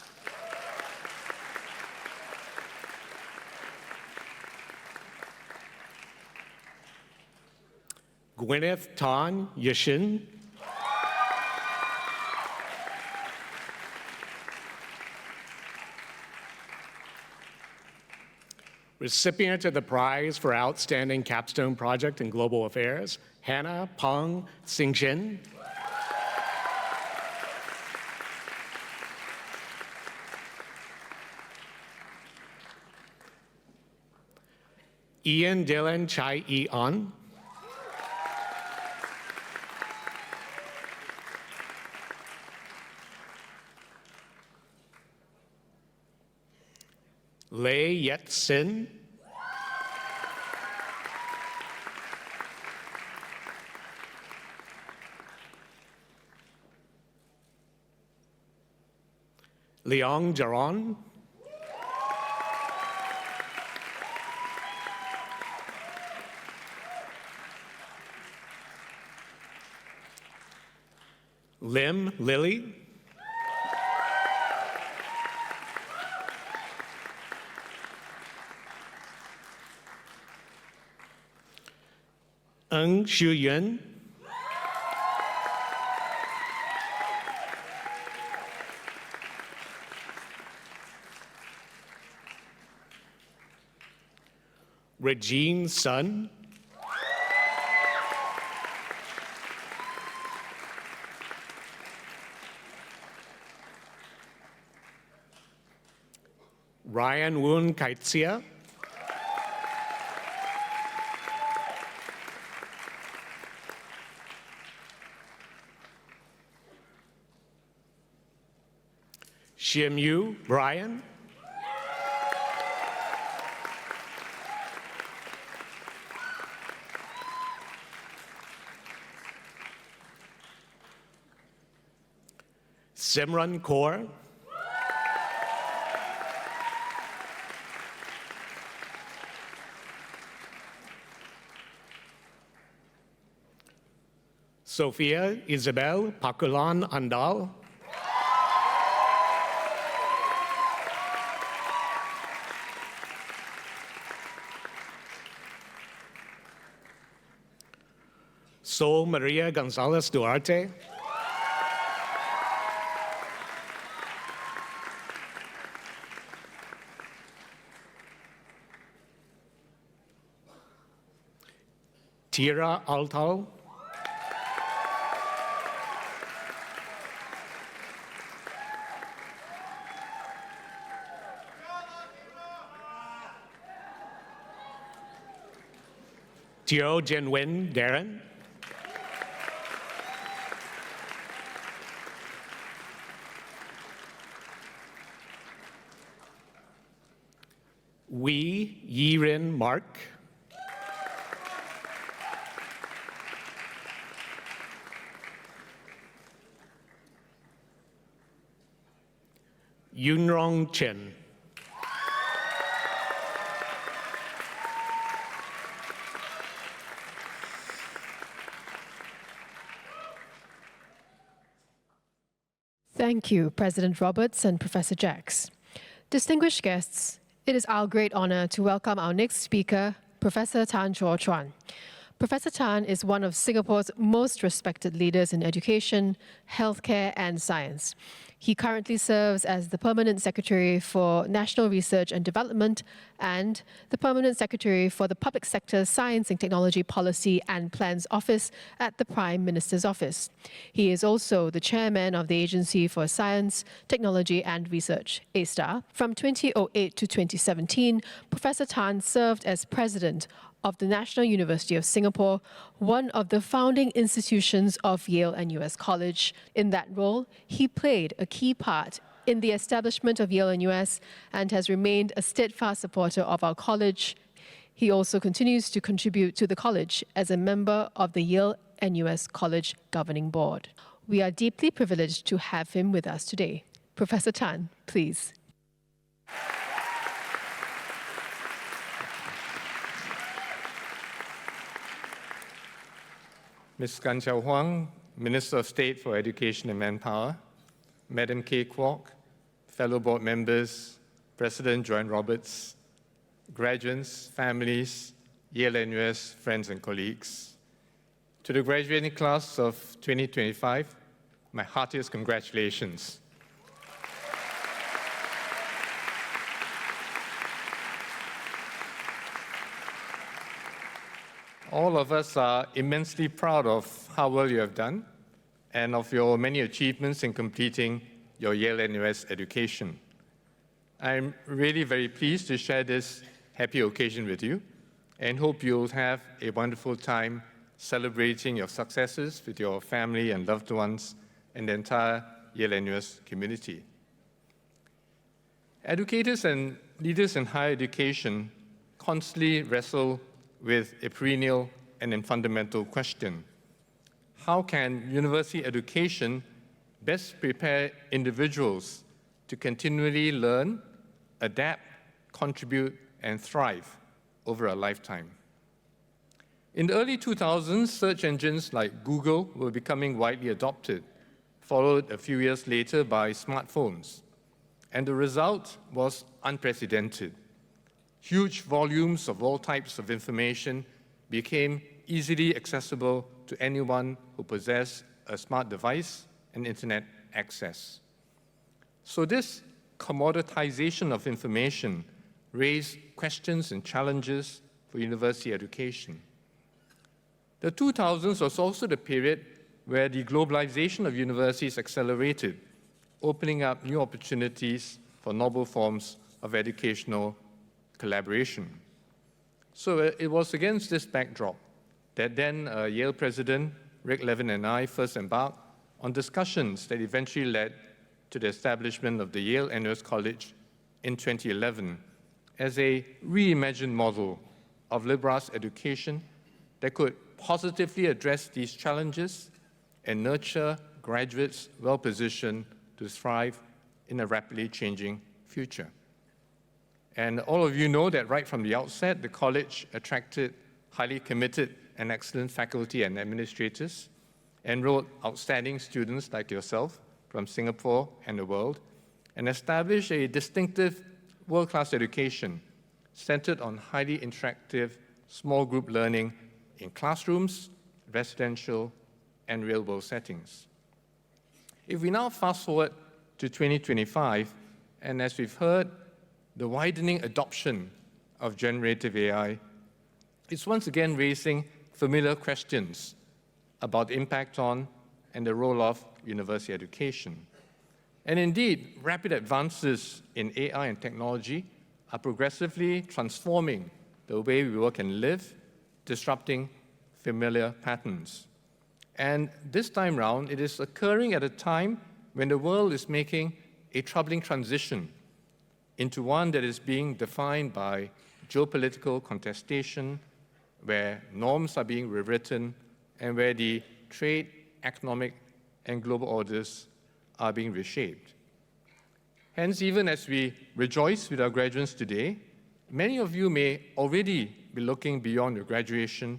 Gwyneth Tan Yashin. Recipient of the prize for Outstanding Capstone Project in Global Affairs, Hannah Peng Xingchen. Ian Dylan Chai E An. Lei Yet Sin, Leong Jaron, Lim Lily, Ng Shu Yun, Regine Sun, Ryan Woon Kaitzia, Shim Yu Brian, Simran Kaur, Sophia Isabel Pakulan Andal, Sol Maria Gonzalez Duarte, Tira Altal, Teo Jin Win Darren, Wee Yirin Mark, Yunrong Chen, Thank you, President Roberts and Professor Jacks. Distinguished guests, it is our great honor to welcome our next speaker, Professor Tan Chor Chuan. Professor Tan is one of Singapore's most respected leaders in education, healthcare, and science. He currently serves as the Permanent Secretary for National Research and Development and the Permanent Secretary for the Public Sector Science and Technology Policy and Plans Office at the Prime Minister's Office. He is also the Chairman of the Agency for Science, Technology and Research, A*STAR. From 2008 to 2017, Professor Tan served as President of the National University of Singapore, one of the founding institutions of Yale-NUS College. In that role, he played a key part in the establishment of Yale-NUS and has remained a steadfast supporter of our college. He also continues to contribute to the college as a member of the Yale-NUS College Governing Board. We are deeply privileged to have him with us today. Professor Tan, please. Ms. Gan Xiao Huang, Minister of State for Education and Manpower, Madam Kay Kwok, fellow board members, President Joanne Roberts, graduates, families, Yale-NUS friends and colleagues. To the graduating class of 2025, my heartiest congratulations. All of us are immensely proud of how well you have done and of your many achievements in completing your Yale-NUS education. I'm really very pleased to share this happy occasion with you and hope you'll have a wonderful time celebrating your successes with your family and loved ones and the entire Yale-NUS community. Educators and leaders in higher education constantly wrestle with a perennial and a fundamental question. How can university education best prepare individuals to continually learn, adapt, contribute, and thrive over a lifetime? In the early 2000s, search engines like Google were becoming widely adopted, followed a few years later by smartphones. And the result was unprecedented. Huge volumes of all types of information became easily accessible to anyone who possessed a smart device and internet access. So this commoditization of information raised questions and challenges for university education. The 2000s was also the period where the globalization of universities accelerated, opening up new opportunities for novel forms of educational collaboration. So it was against this backdrop that then Yale President Rick Levin and I first embarked on discussions that eventually led to the establishment of the Yale-NUS College in 2011 as a reimagined model of liberal arts education that could positively address these challenges and nurture graduates well-positioned to thrive in a rapidly changing future. And all of you know that right from the outset, the college attracted highly committed and excellent faculty and administrators, enrolled outstanding students like yourself from Singapore and the world, and established a distinctive world-class education centered on highly interactive small group learning in classrooms, residential, and real-world settings. If we now fast forward to 2025, and as we've heard, the widening adoption of generative AI is once again raising familiar questions about the impact on and the role of university education. And indeed, rapid advances in AI and technology are progressively transforming the way we work and live, disrupting familiar patterns. And this time round, it is occurring at a time when the world is making a troubling transition into one that is being defined by geopolitical contestation, where norms are being rewritten, and where the trade, economic, and global orders are being reshaped. Hence, even as we rejoice with our graduates today, many of you may already be looking beyond your graduation,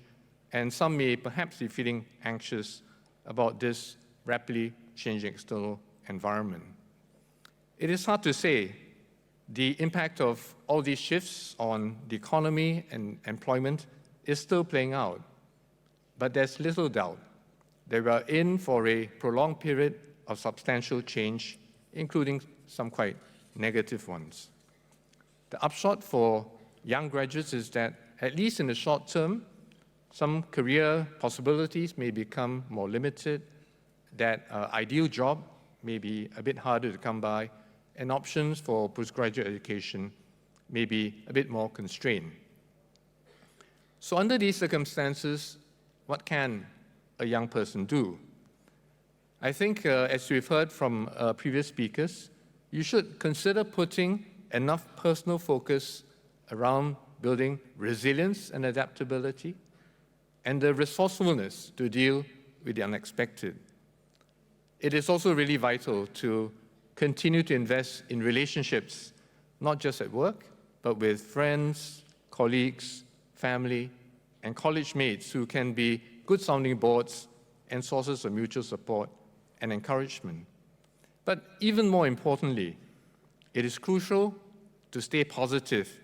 and some may perhaps be feeling anxious about this rapidly changing external environment. It is hard to say the impact of all these shifts on the economy and employment is still playing out, but there's little doubt that we are in for a prolonged period of substantial change, including some quite negative ones. The upshot for young graduates is that, at least in the short term, some career possibilities may become more limited, that ideal job may be a bit harder to come by, and options for postgraduate education may be a bit more constrained. So under these circumstances, what can a young person do? I think, as we've heard from previous speakers, you should consider putting enough personal focus around building resilience and adaptability, and the resourcefulness to deal with the unexpected. It is also really vital to continue to invest in relationships, not just at work, but with friends, colleagues, family, and college mates who can be good sounding boards and sources of mutual support and encouragement. But even more importantly, it is crucial to stay positive,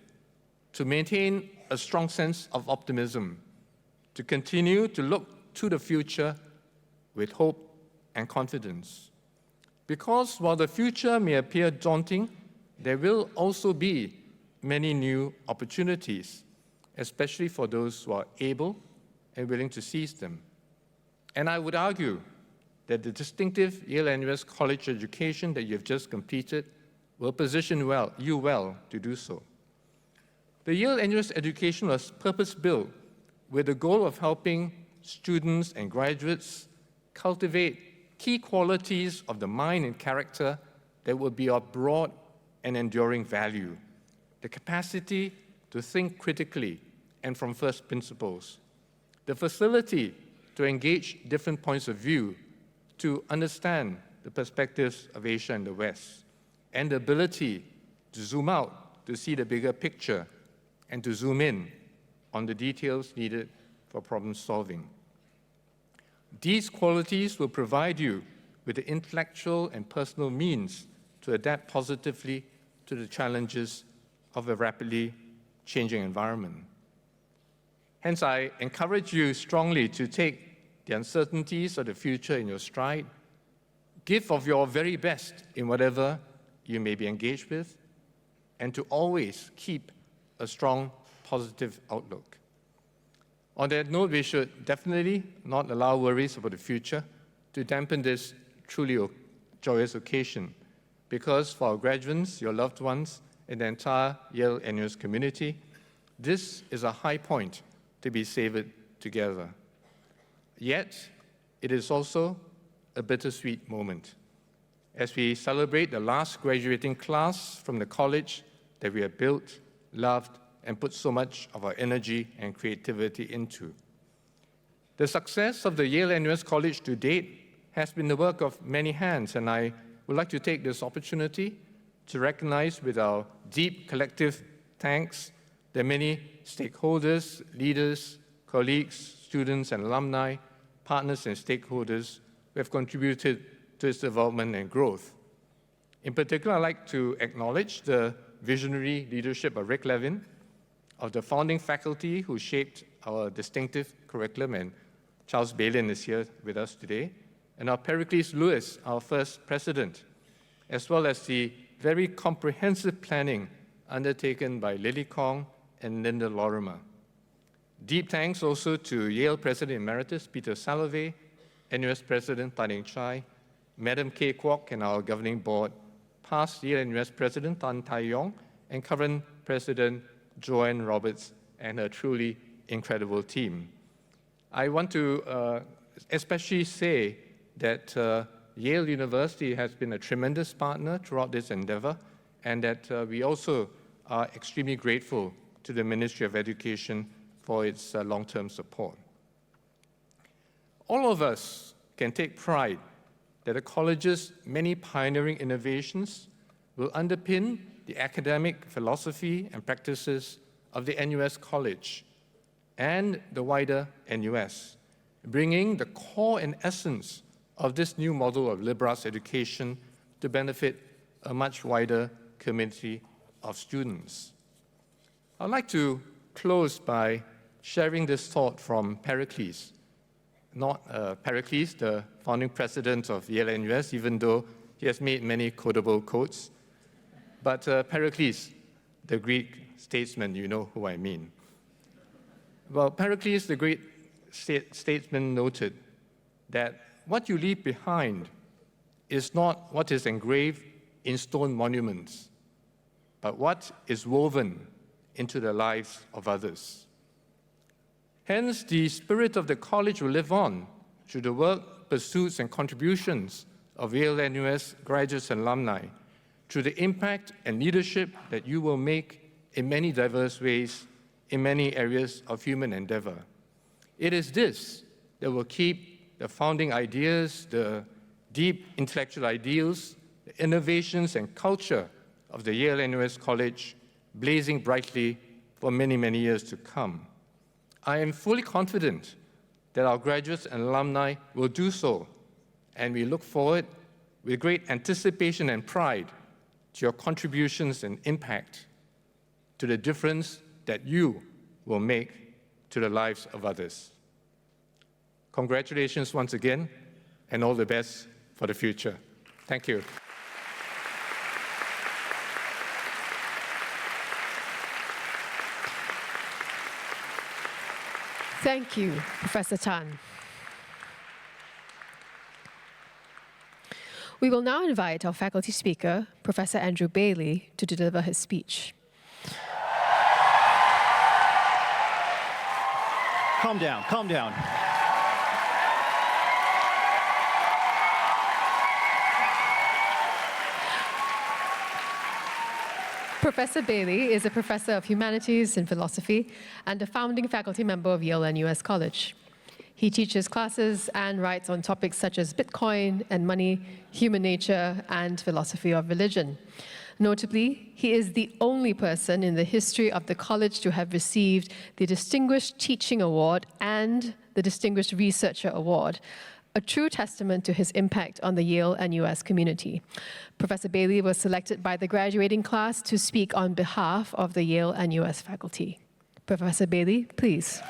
to maintain a strong sense of optimism, to continue to look to the future with hope and confidence. Because while the future may appear daunting, there will also be many new opportunities, especially for those who are able and willing to seize them. And I would argue that the distinctive Yale-NUS college education that you've just completed will position you well to do so. The Yale-NUS education was purpose-built with the goal of helping students and graduates cultivate key qualities of the mind and character that will be of broad and enduring value, the capacity to think critically and from first principles, the facility to engage different points of view, to understand the perspectives of Asia and the West, and the ability to zoom out to see the bigger picture and to zoom in on the details needed for problem solving. These qualities will provide you with the intellectual and personal means to adapt positively to the challenges of a rapidly changing environment. Hence, I encourage you strongly to take the uncertainties of the future in your stride, give of your very best in whatever you may be engaged with, and to always keep a strong, positive outlook. On that note, we should definitely not allow worries about the future to dampen this truly joyous occasion, because for our graduates, your loved ones, and the entire Yale-NUS community, this is a high point to be savored together. Yet, it is also a bittersweet moment as we celebrate the last graduating class from the college that we have built, loved, and put so much of our energy and creativity into. The success of the Yale-NUS College to date has been the work of many hands, and I would like to take this opportunity to recognize with our deep collective thanks the many stakeholders, leaders, colleagues, students, and alumni, partners, and stakeholders who have contributed to its development and growth. In particular, I'd like to acknowledge the visionary leadership of Rick Levin, of the founding faculty who shaped our distinctive curriculum, and Charles Balin is here with us today, and our Pericles Lewis, our first president, as well as the very comprehensive planning undertaken by Lily Kong and Linda Lorimer. Deep thanks also to Yale President Emeritus Peter Salovey, NUS President Tan Eng Chai, Madam Kay Kwok, and our governing board, past Yale-NUS President Tan Tai Yong, and current President Joanne Roberts and her truly incredible team. I want to especially say that Yale University has been a tremendous partner throughout this endeavor, and that we also are extremely grateful to the Ministry of Education for its long-term support. All of us can take pride that the college's many pioneering innovations will underpin the academic philosophy and practices of the NUS College and the wider NUS, bringing the core and essence of this new model of liberal arts education to benefit a much wider community of students. I'd like to close by sharing this thought from Pericles, not Pericles, the founding president of Yale-NUS, even though he has made many quotable quotes, but Pericles, the Greek statesman, you know who I mean. Well, Pericles, the great statesman, noted that what you leave behind is not what is engraved in stone monuments, but what is woven into the lives of others. Hence, the spirit of the college will live on through the work, pursuits, and contributions of Yale-NUS graduates and alumni, through the impact and leadership that you will make in many diverse ways in many areas of human endeavor. It is this that will keep the founding ideas, the deep intellectual ideals, the innovations and culture of the Yale-NUS College blazing brightly for many, many years to come. I am fully confident that our graduates and alumni will do so, and we look forward with great anticipation and pride to your contributions and impact to the difference that you will make to the lives of others. Congratulations once again, and all the best for the future. Thank you. Thank you, Professor Tan. We will now invite our faculty speaker, Professor Andrew Bailey, to deliver his speech. Calm down, calm down. Professor Bailey is a professor of humanities and philosophy and a founding faculty member of Yale-NUS College. He teaches classes and writes on topics such as Bitcoin and money, human nature, and philosophy of religion. Notably, he is the only person in the history of the college to have received the Distinguished Teaching Award and the Distinguished Researcher Award, a true testament to his impact on the Yale-NUS community. Professor Bailey was selected by the graduating class to speak on behalf of the Yale-NUS faculty. Professor Bailey, please.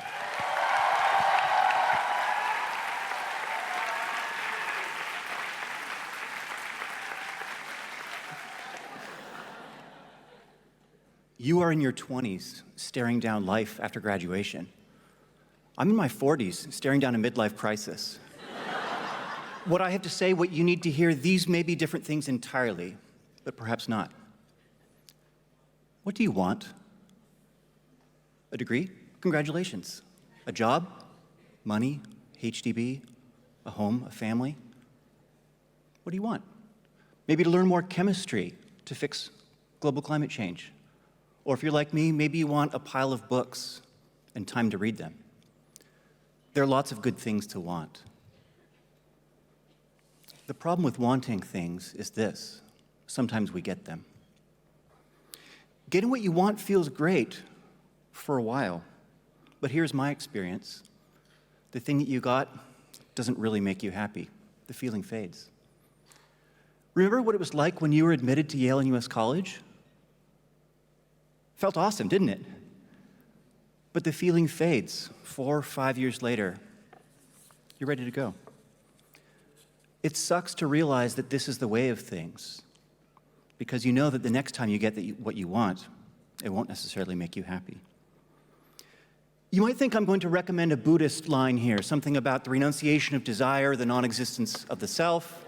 You are in your 20s, staring down life after graduation. I'm in my 40s, staring down a midlife crisis. What I have to say, what you need to hear, these may be different things entirely, but perhaps not. What do you want? A degree? Congratulations. A job? Money? HDB? A home? A family? What do you want? Maybe to learn more chemistry to fix global climate change. Or if you're like me, maybe you want a pile of books and time to read them. There are lots of good things to want. The problem with wanting things is this: sometimes we get them. Getting what you want feels great for a while, but here's my experience. The thing that you got doesn't really make you happy. The feeling fades. Remember what it was like when you were admitted to Yale-NUS College? Felt awesome, didn't it? But the feeling fades. 4 or 5 years later, you're ready to go. It sucks to realize that this is the way of things, because you know that the next time you get what you want, it won't necessarily make you happy. You might think I'm going to recommend a Buddhist line here, something about the renunciation of desire, the non-existence of the self.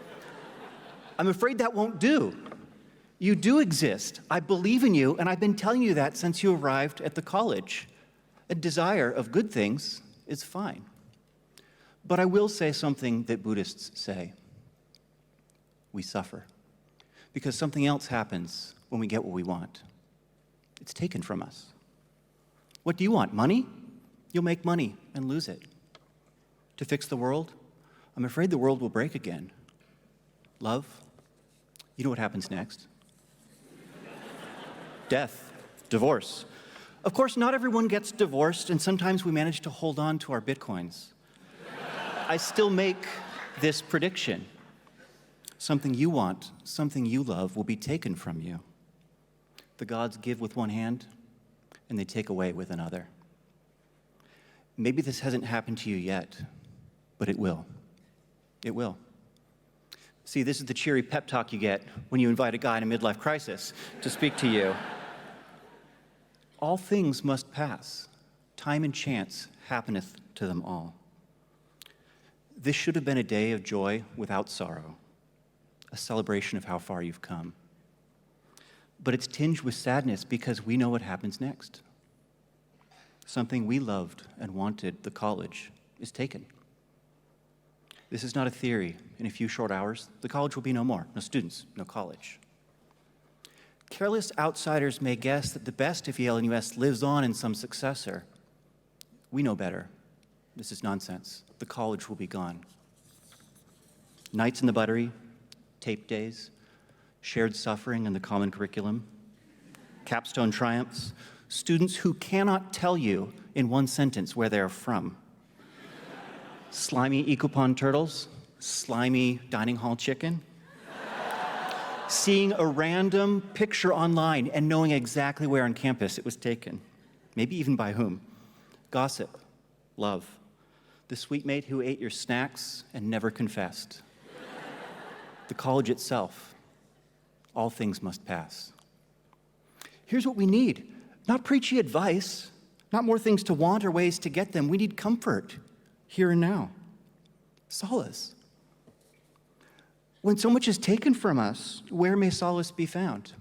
I'm afraid that won't do. You do exist. I believe in you, and I've been telling you that since you arrived at the college. A desire of good things is fine. But I will say something that Buddhists say. We suffer because something else happens when we get what we want. It's taken from us. What do you want? Money? You'll make money and lose it. To fix the world? I'm afraid the world will break again. Love? You know what happens next? Death, divorce. Of course, not everyone gets divorced, and sometimes we manage to hold on to our bitcoins. I still make this prediction. Something you want, something you love will be taken from you. The gods give with one hand, and they take away with another. Maybe this hasn't happened to you yet, but it will. It will. See, this is the cheery pep talk you get when you invite a guy in a midlife crisis to speak to you. All things must pass. Time and chance happeneth to them all. This should have been a day of joy without sorrow, a celebration of how far you've come. But it's tinged with sadness because we know what happens next. Something we loved and wanted, the college, is taken. This is not a theory. In a few short hours, the college will be no more. No students, no college. Careless outsiders may guess that the best of Yale-NUS lives on in some successor. We know better. This is nonsense. The college will be gone. Nights in the buttery, tape days, shared suffering in the common curriculum, capstone triumphs, students who cannot tell you in one sentence where they are from. Slimy ecopond turtles, slimy dining hall chicken, seeing a random picture online and knowing exactly where on campus it was taken, maybe even by whom. Gossip, love, the sweet mate who ate your snacks and never confessed. The college itself, all things must pass. Here's what we need, not preachy advice, not more things to want or ways to get them. We need comfort, here and now, solace. When so much is taken from us, where may solace be found?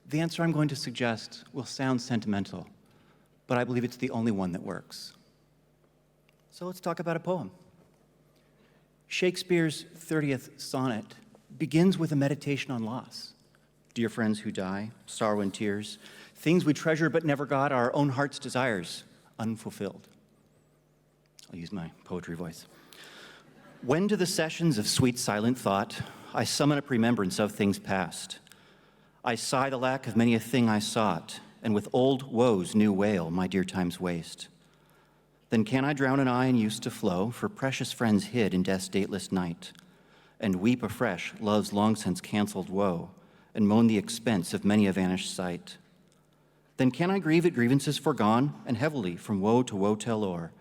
The answer I'm going to suggest will sound sentimental, but I believe it's the only one that works. So let's talk about a poem. Shakespeare's 30th sonnet begins with a meditation on loss. dear friends who die, sorrow and tears, things we treasure but never got, our own heart's desires unfulfilled. I'll use my poetry voice. When to the sessions of sweet silent thought, I summon up remembrance of things past. I sigh the lack of many a thing I sought, and with old woes new wail my dear time's waste. Then can I drown an eye in use to flow for precious friends hid in death's dateless night, and weep afresh love's long since canceled woe, and moan the expense of many a vanished sight. Then can I grieve at grievances forgone, and heavily from woe to woe tell o'er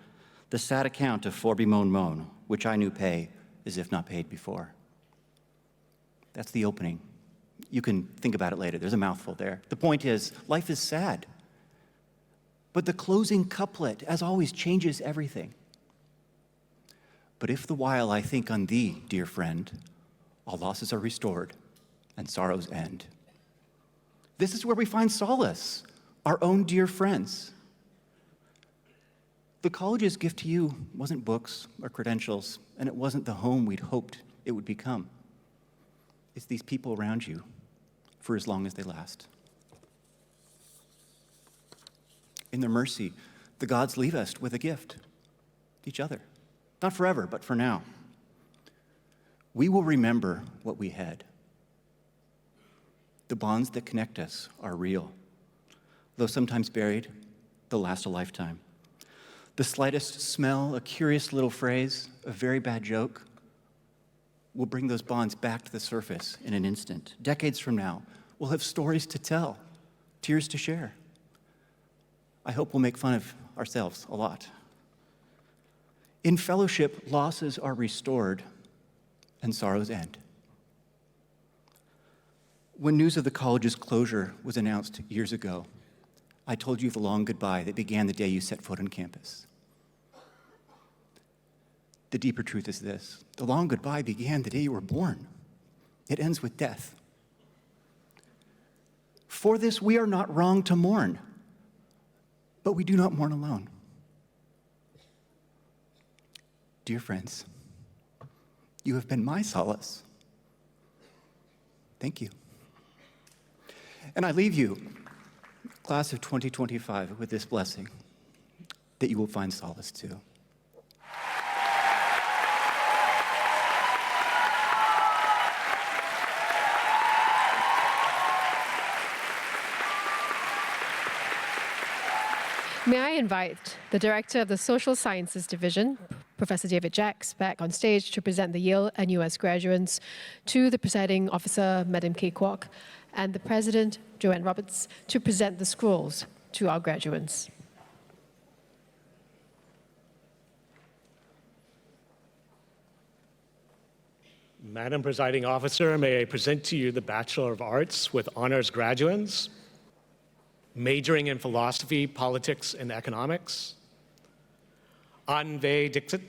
the sad account of fore-bemoan moan, which I knew pay as if not paid before. That's the opening. You can think about it later. There's a mouthful there. The point is, life is sad. But the closing couplet, as always, changes everything. But if the while I think on thee, dear friend, all losses are restored and sorrows end. This is where we find solace, our own dear friends. The college's gift to you wasn't books or credentials, and it wasn't the home we'd hoped it would become. It's these people around you for as long as they last. In their mercy, the gods leave us with a gift, each other. Not forever, but for now. We will remember what we had. The bonds that connect us are real. Though sometimes buried, they'll last a lifetime. The slightest smell, a curious little phrase, a very bad joke, will bring those bonds back to the surface in an instant. Decades from now, we'll have stories to tell, tears to share. I hope we'll make fun of ourselves a lot. In fellowship, losses are restored and sorrows end. When news of the college's closure was announced years ago, I told you the long goodbye that began the day you set foot on campus. The deeper truth is this: the long goodbye began the day you were born. It ends with death. For this, we are not wrong to mourn, but we do not mourn alone. Dear friends, you have been my solace. Thank you. And I leave you, class of 2025, with this blessing, that you will find solace too. May I invite the Director of the Social Sciences Division, Professor David Jacks, back on stage to present the Yale-NUS graduates, to the presiding officer, Madam Kay Kwok, and the President, Joanne Roberts, to present the scrolls to our graduates. Madam Presiding Officer, may I present to you the Bachelor of Arts with honors graduates, majoring in philosophy, politics, and economics. Anve Dixit.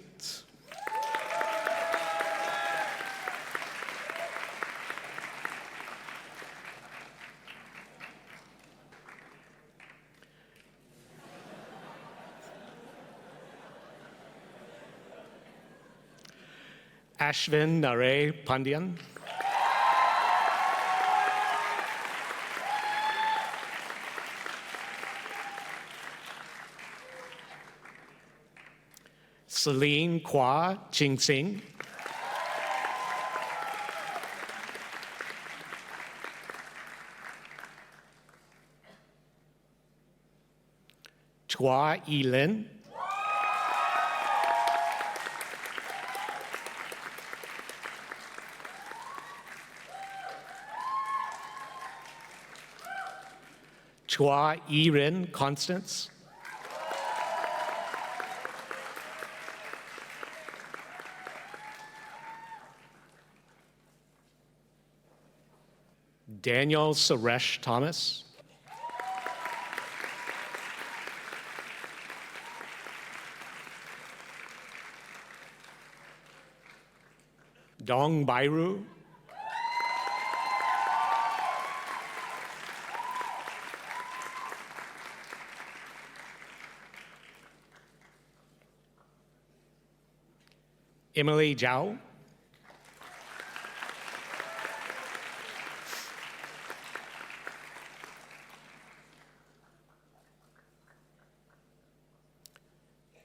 Ashvin Nare Pandian. Celine Kwa Ching Sing. Chua Yilin. Chua Yiren Constance. Daniel Suresh Thomas. Dong Bairu. Emily Zhao.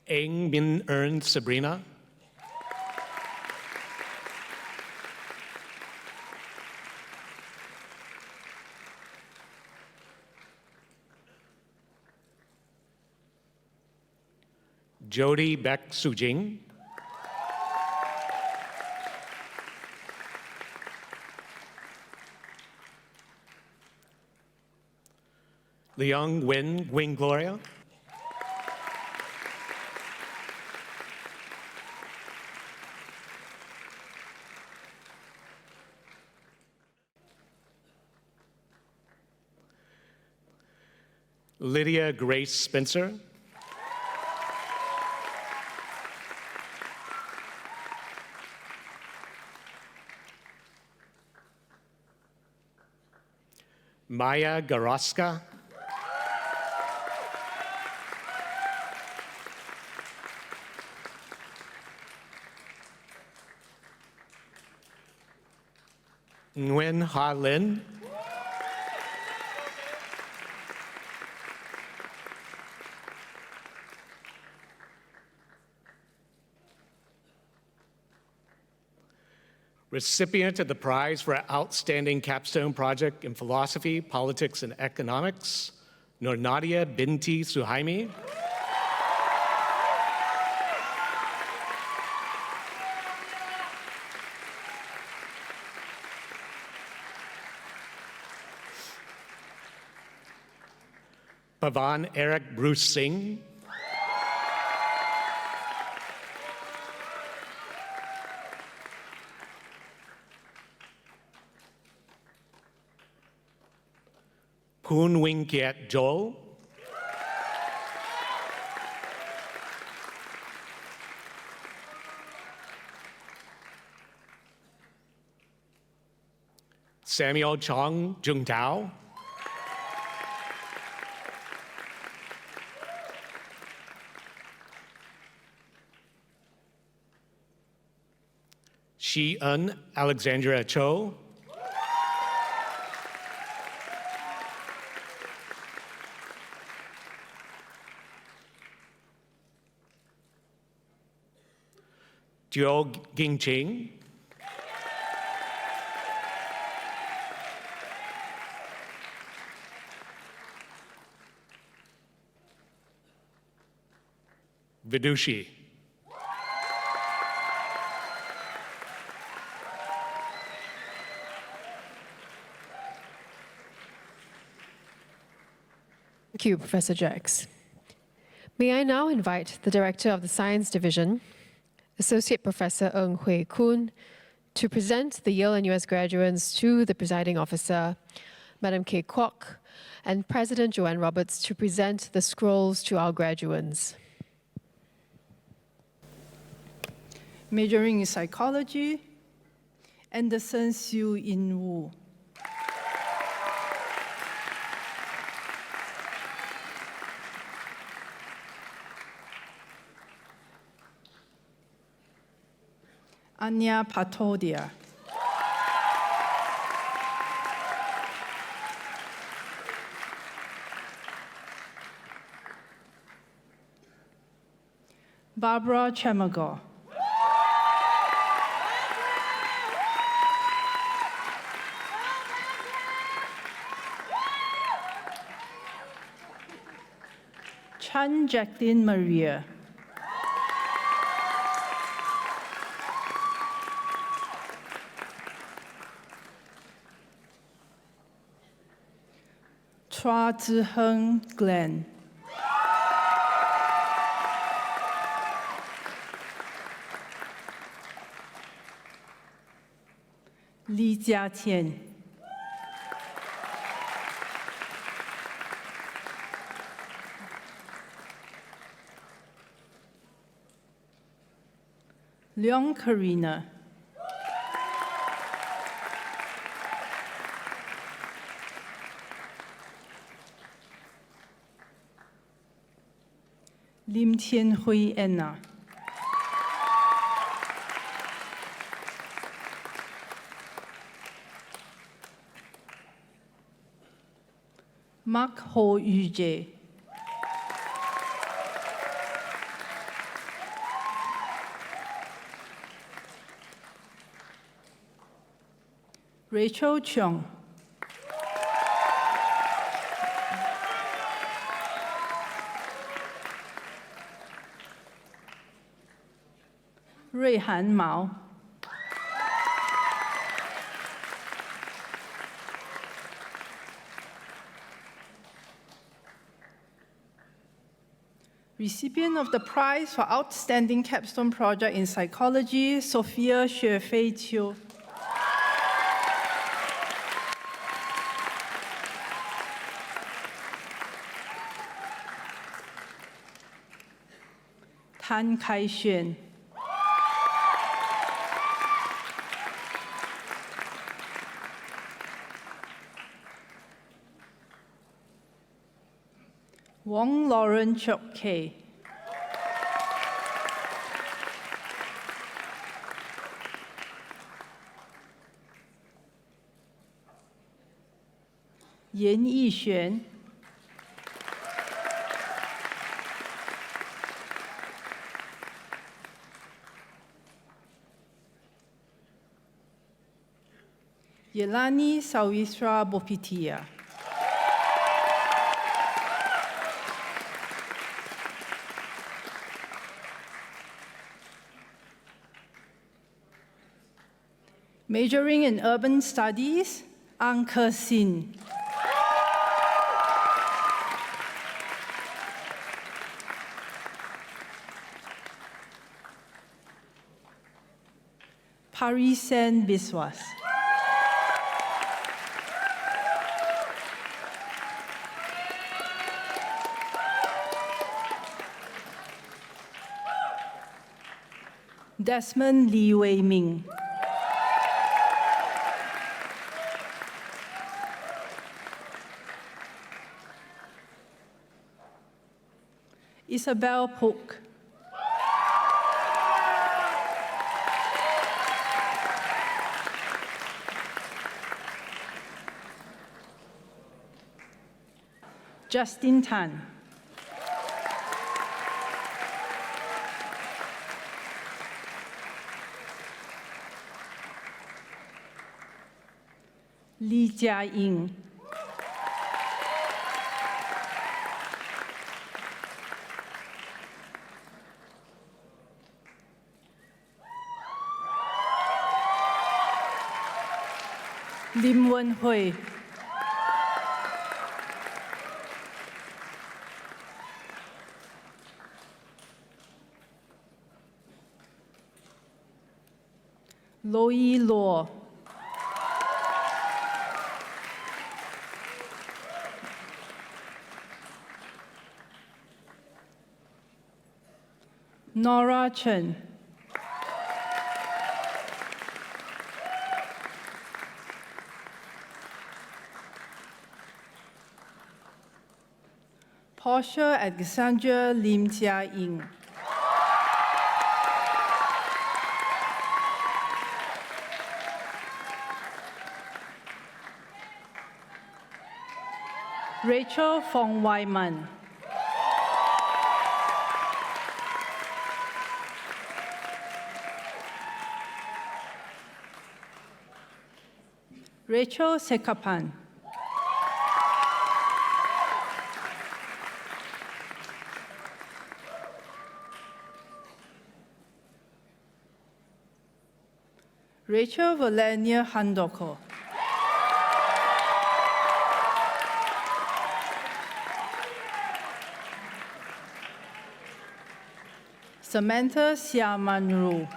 Eng Min Ern Sabrina. Jody Beck Sujing. Leung Nguyen Wing Gloria. Lydia Grace Spencer. Maya Garoska. Nguyen Ha Lin. Recipient of the prize for outstanding capstone project in philosophy, politics, and economics, Nadia Binti Suhaimi. Pavan Eric Bruce Singh. Poon Wing Kiet Joel. Samuel Chong Jung Tao. Shi Un Alexandra Cho. Jiao Gingqing. Vidushi. Thank you, Professor Jax. May I now invite the Director of the Science Division, Associate Professor Ng Hui Kun, to present the Yale-NUS graduates to the presiding officer, Madam Kay Kwok, and President Joanne Roberts to present the scrolls to our graduates. Majoring in psychology, Anderson Siu In Wu. Anya Patodia. Barbara Chemago. Chan Jacqueline Maria. Chua Ziheng Glenn. Li Jiatian. Leong Karina. Lim Tian Hui Anna. Mark Ho Yu Jae. Rachel Cheong. Ruihan Mao. Recipient of the prize for outstanding capstone project in psychology, Sophia Xuefei Chiu. Tan Kai Xuan. Wong Lauren Chok Kei. Yan Yixuan. Yelani Sawisra Bopitia. Majoring in Urban Studies, Ang Ke Sin. Parisen Biswas. Desmond Lee Wei Ming. Isabel Polk. Justin Tan. Li Jiaying. Lim Wen Hui. Loi Law. Nora Chen. Portia Alexandra Lim Jia-ying. Rachel Fong Wyman. Rachel Sekapan. Rachel Valenia Handoko. Samantha Siamanru.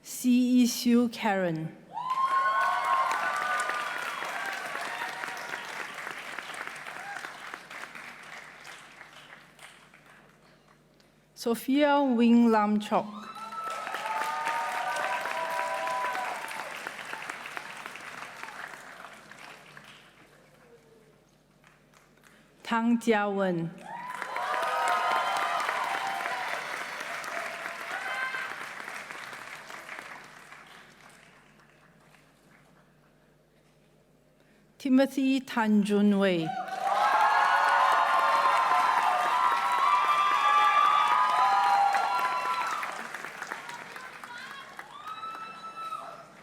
C.E. Sue Karen. Sophia Wing Lam Chok. Tang Jiawen. Timothy Tan Jun Wei.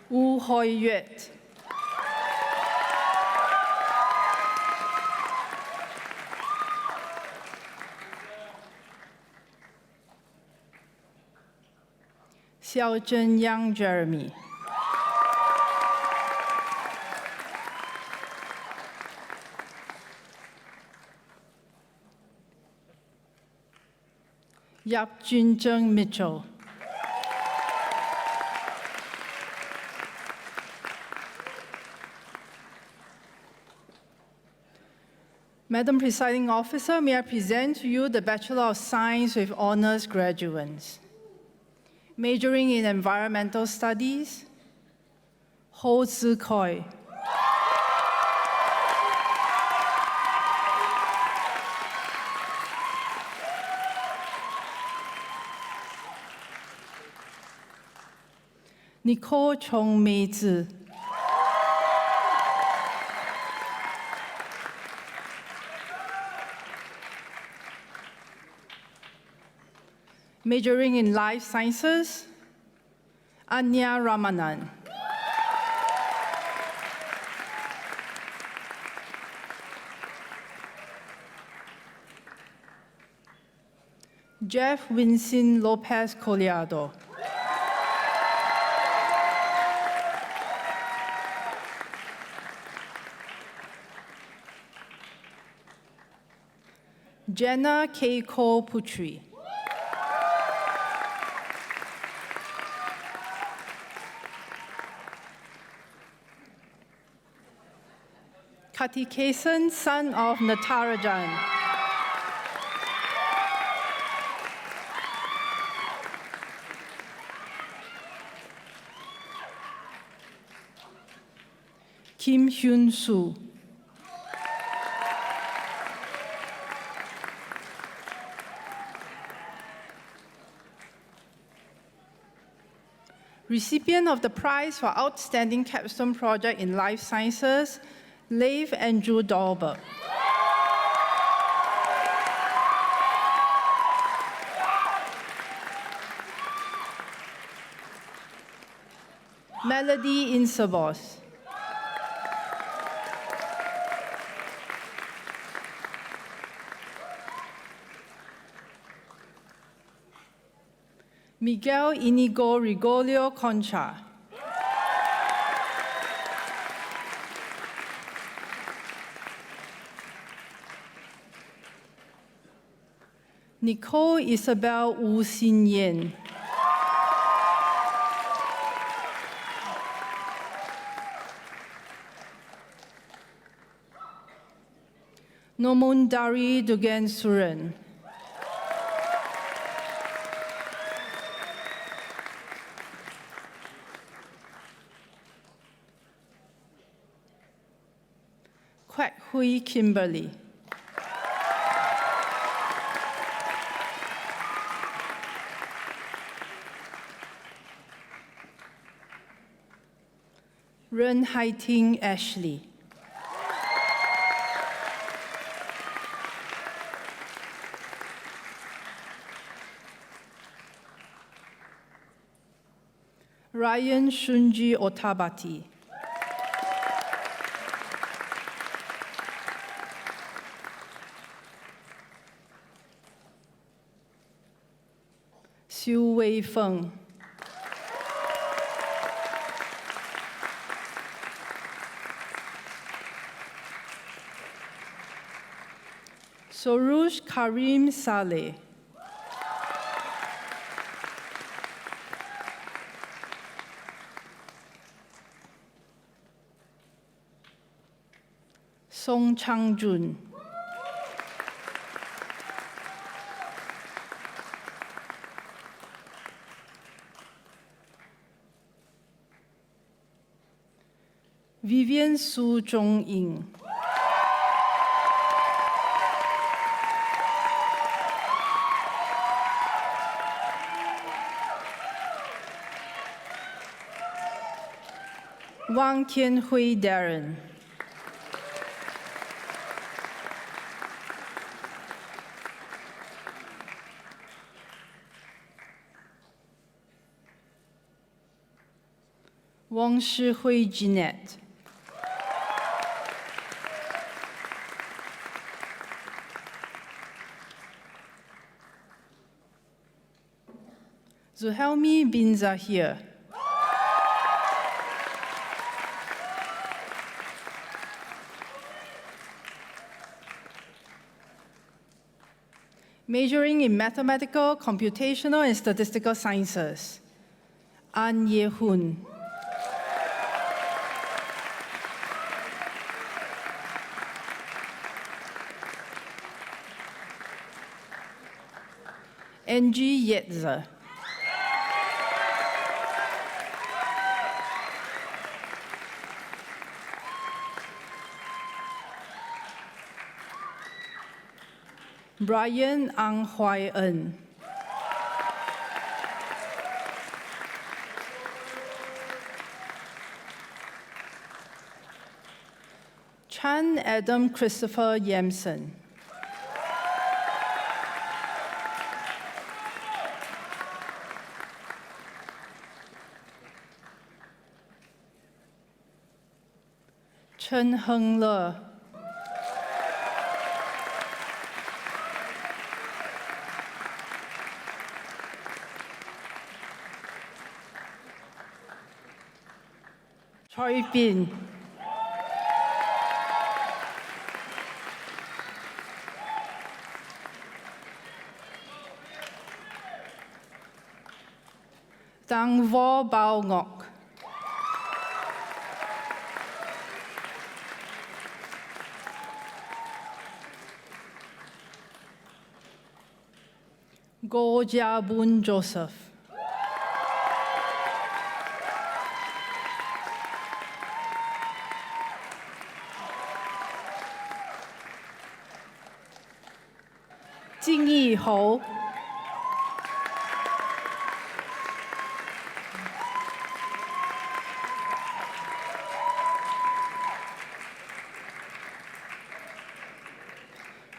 Wu Hoi Yet. Xiao Zhen Yang Jeremy. Yap Jun Zheng Mitchell. Madam Presiding Officer, may I present to you the Bachelor of Science with Honors graduates. Majoring in Environmental Studies, Ho Zi Koi. Nicole Chong Mei Zi. Majoring in Life Sciences, Anya Ramanan. Jeff Winston Lopez Collado. Jenna Keiko Putri. Katikesan, son of Natarajan. Kim Hyun Soo. Recipient of the prize for Outstanding Capstone Project in Life Sciences, Leif Andrew Dahlberg. Melody Insabos. Miguel Inigo Rigolio Concha. Nicole Isabel Wu Xin Yen. Nomundari Dugan Suren. Kwek Hui Kimberly. Ren Haiting Ashley. Ryan Shunji Otabati. Xu Wei Feng. Soroush Karim Saleh. Song Chang-jun. Vivian Su Zhong-ying. Wang Tianhui Darren. Wong Shi-Hui Jeanette. Zuhelmi bin Zahir. Majoring in mathematical, computational, and statistical sciences. An Ye-Hun. Angie Yetzer. Brian Ang Huai En. Chan Adam Christopher Yamson. Chen Heng Le. Choi Bin. Dang Vo Bao Ngok. Goh Jia Boon Joseph. Jing Yi Ho.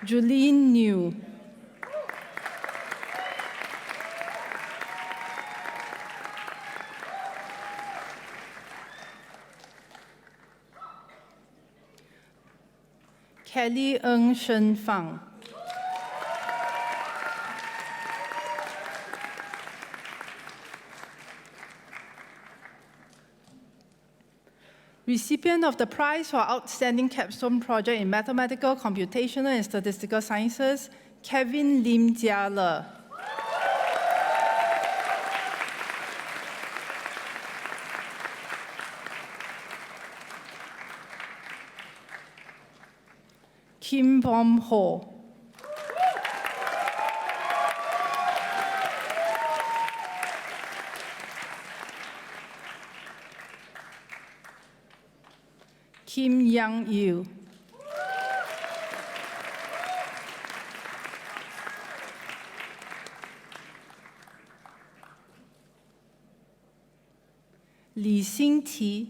Julene New. Kelly Ng Shen Fang. Recipient of the prize for outstanding capstone project in mathematical, computational, and statistical sciences, Kevin Lim Jia Le. Kim Bom Ho. Kim Yang Yu. Li Xingti.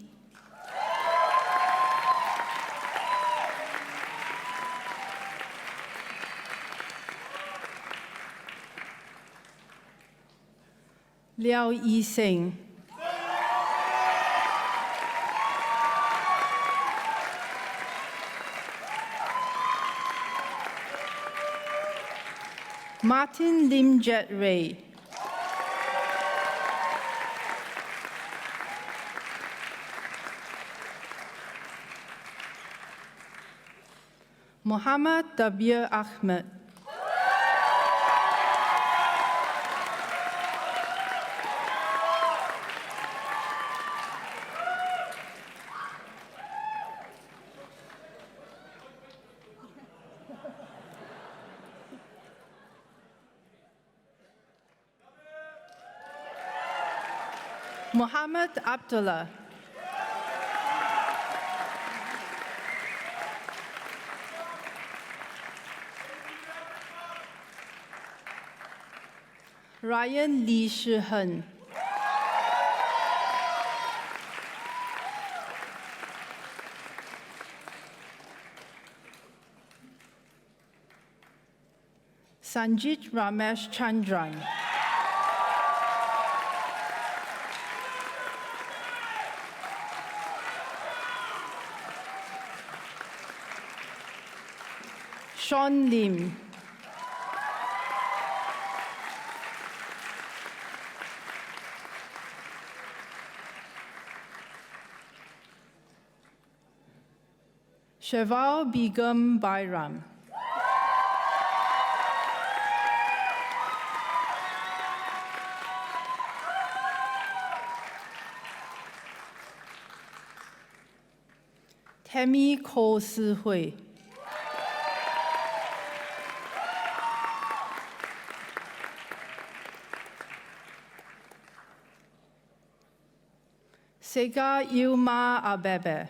Liao Yiseng. Martin Lim Jet Ray. Muhammad Dabir Ahmed. Muhammad Abdullah. Ryan Lee Shi-hen. Sanjit Ramesh Chandran. Sean Lim. Sheval Begum Bairam. Tammy Ko Si Hui. Sega Ilma Abebe.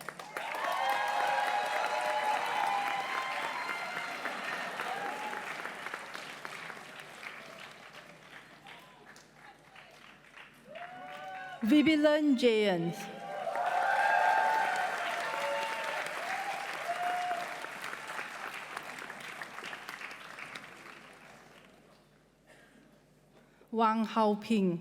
Vivilan Jayans. Wang Haoping.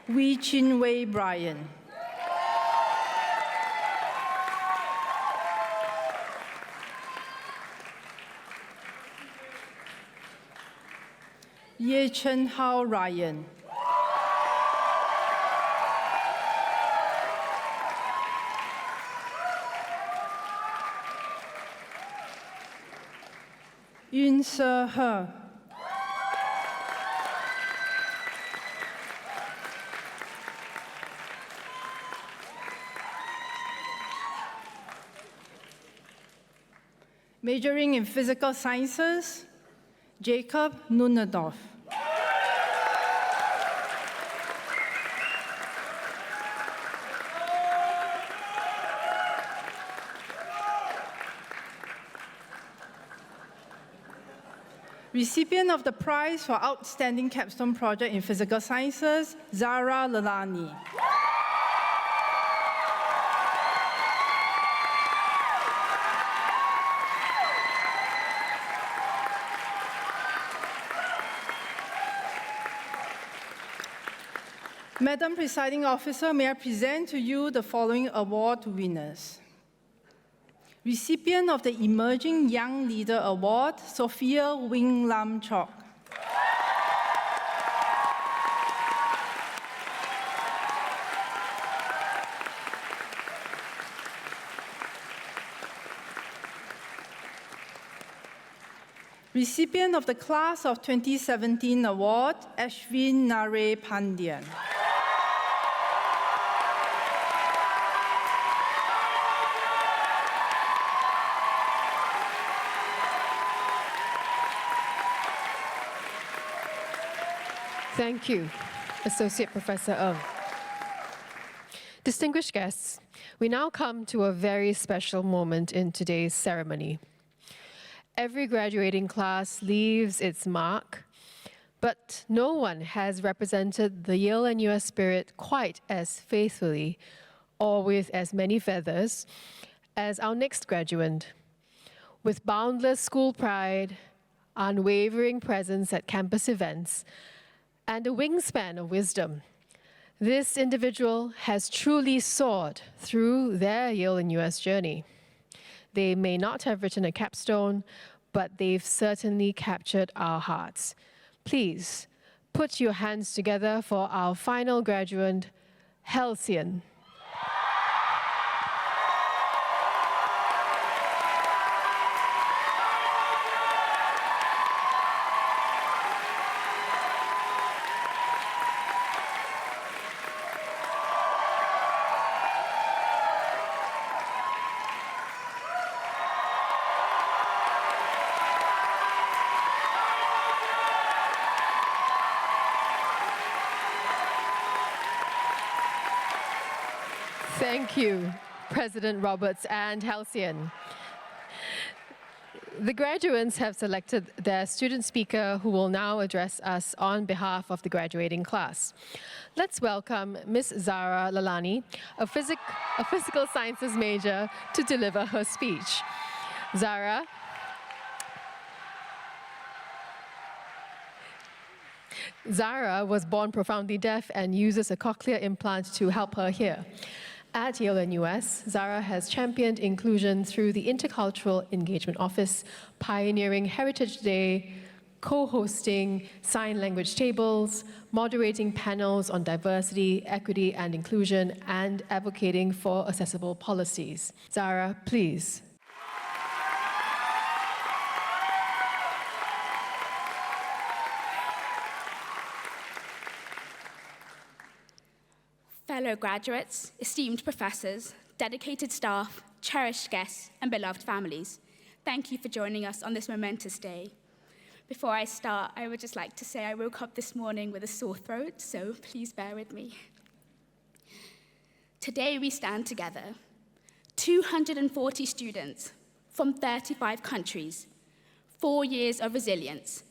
Wee Chin Wei Brian. Ye Chen Hao Ryan. Yun Se He. Majoring in physical sciences, Jacob Nunendorf. Recipient of the prize for Outstanding Capstone Project in Physical Sciences, Zara Lalani. Madam Presiding Officer, may I present to you the following award winners. Recipient of the Emerging Young Leader Award, Sophia Wing Lam Chok. Recipient of the Class of 2017 Award, Ashwin Nare Pandian. Thank you, Associate Professor Ng. Distinguished guests, we now come to a very special moment in today's ceremony. Every graduating class leaves its mark, but no one has represented the Yale-NUS spirit quite as faithfully or with as many feathers as our next graduand. With boundless school pride, unwavering presence at campus events, and a wingspan of wisdom, this individual has truly soared through their Yale-NUS journey. They may not have written a capstone, but they've certainly captured our hearts. Please put your hands together for our final graduand, Halcyon. Thank you, President Roberts and Halcyon. The graduates have selected their student speaker who will now address us on behalf of the graduating class. Let's welcome Ms. Zara Lalani, a physical sciences major, to deliver her speech. Zara. Zara was born profoundly deaf and uses a cochlear implant to help her hear. At Yale-NUS, Zara has championed inclusion through the Intercultural Engagement Office, pioneering Heritage Day, co-hosting sign language tables, moderating panels on diversity, equity, and inclusion, and advocating for accessible policies. Zara, please. Fellow graduates, esteemed professors, dedicated staff, cherished guests, and beloved families, thank you for joining us on this momentous day. Before I start, I would just like to say I woke up this morning with a sore throat, so please bear with me. Today we stand together, 240 students from 35 countries, 4 years of resilience,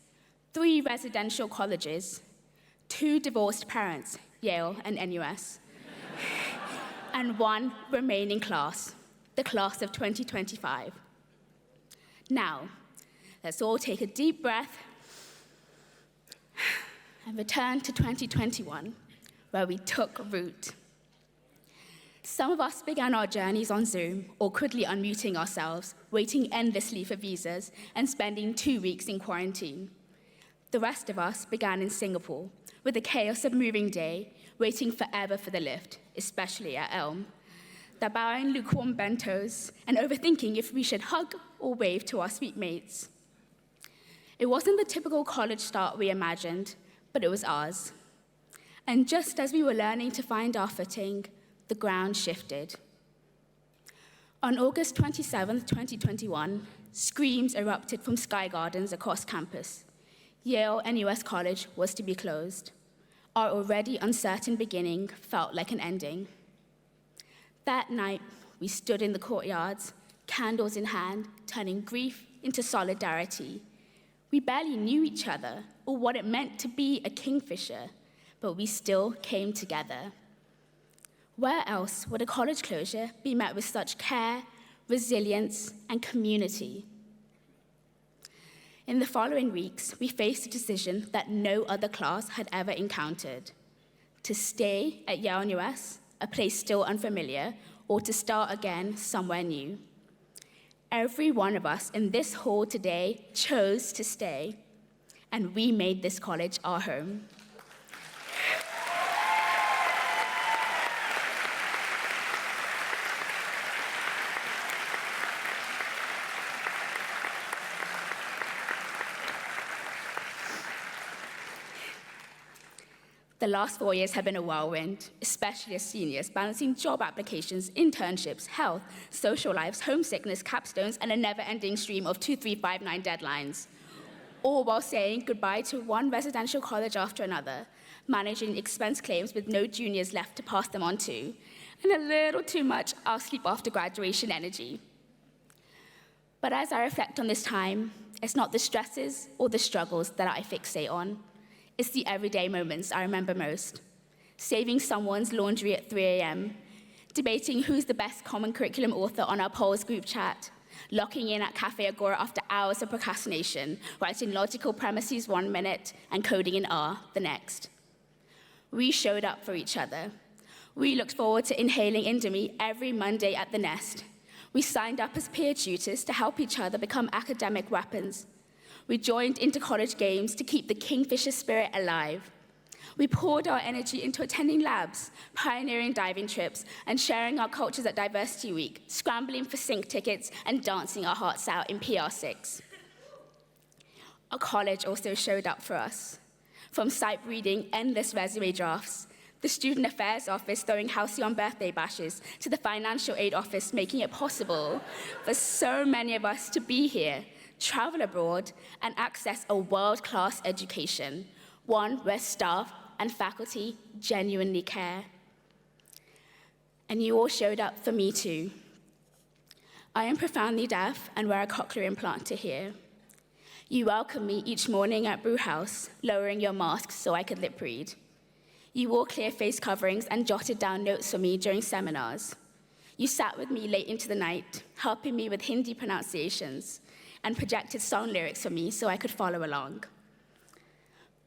3 residential colleges, 2 divorced parents, Yale and NUS, and 1 remaining class, the class of 2025. Now, let's all take a deep breath and return to 2021, where we took root. Some of us began our journeys on Zoom or quickly unmuting ourselves, waiting endlessly for visas and spending 2 weeks in quarantine. The rest of us began in Singapore, with the chaos of moving day, waiting forever for the lift, especially at Elm, devouring lukewarm bentos and overthinking if we should hug or wave to our sweet mates. It wasn't the typical college start we imagined, but it was ours. And just as we were learning to find our footing, the ground shifted. On August 27, 2021, screams erupted from Sky Gardens across campus. Yale-NUS College was to be closed. Our already uncertain beginning felt like an ending. That night, we stood in the courtyards, candles in hand, turning grief into solidarity. We barely knew each other or what it meant to be a kingfisher, but we still came together. Where else would a college closure be met with such care, resilience, and community? In the following weeks, we faced a decision that no other class had ever encountered: to stay at Yale-NUS, a place still unfamiliar, or to start again somewhere new. Every one of us in this hall today chose to stay, and we made this college our home. The last 4 years have been a whirlwind, especially as seniors, balancing job applications, internships, health, social lives, homesickness, capstones, and a never-ending stream of 2359 deadlines, all while saying goodbye to one residential college after another, managing expense claims with no juniors left to pass them on to, and a little too much I'll sleep after graduation energy. But as I reflect on this time, it's not the stresses or the struggles that I fixate on. It's the everyday moments I remember most. Saving someone's laundry at 3 a.m., debating who's the best common curriculum author on our polls group chat, locking in at Cafe Agora after hours of procrastination, writing logical premises 1 minute and coding in R the next. We showed up for each other. We looked forward to inhaling Indomie every Monday at the Nest. We signed up as peer tutors to help each other become academic weapons. We joined inter-college games to keep the kingfisher spirit alive. We poured our energy into attending labs, pioneering diving trips, and sharing our cultures at Diversity Week, scrambling for sync tickets, and dancing our hearts out in PR6. Our college also showed up for us. From sight reading endless resume drafts, the Student Affairs Office throwing halcyon birthday bashes, to the Financial Aid Office making it possible for so many of us to be here, travel abroad, and access a world-class education, one where staff and faculty genuinely care. And you all showed up for me too. I am profoundly deaf and wear a cochlear implant to hear. You welcome me each morning at Brew House, lowering your masks so I could lip read. You wore clear face coverings and jotted down notes for me during seminars. You sat with me late into the night, helping me with Hindi pronunciations, and projected song lyrics for me so I could follow along.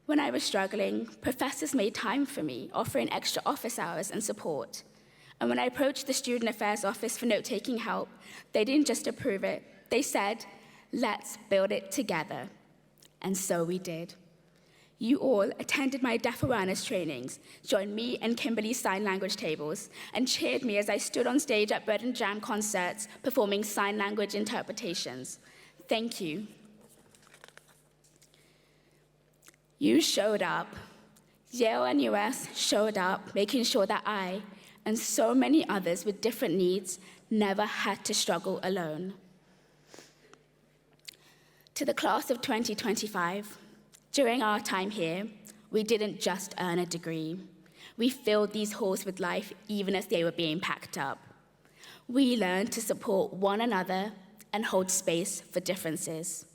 When I was struggling, professors made time for me, offering extra office hours and support. And when I approached the Student Affairs Office for note-taking help, they didn't just approve it. They said, let's build it together. And so we did. You all attended my deaf awareness trainings, joined me and Kimberly's sign language tables, and cheered me as I stood on stage at Bread and Jam concerts performing sign language interpretations. Thank you. You showed up. Yale-NUS showed up, making sure that I, and so many others with different needs, never had to struggle alone. To the class of 2025, during our time here, we didn't just earn a degree. We filled these halls with life even as they were being packed up. We learned to support one another and hold space for differences.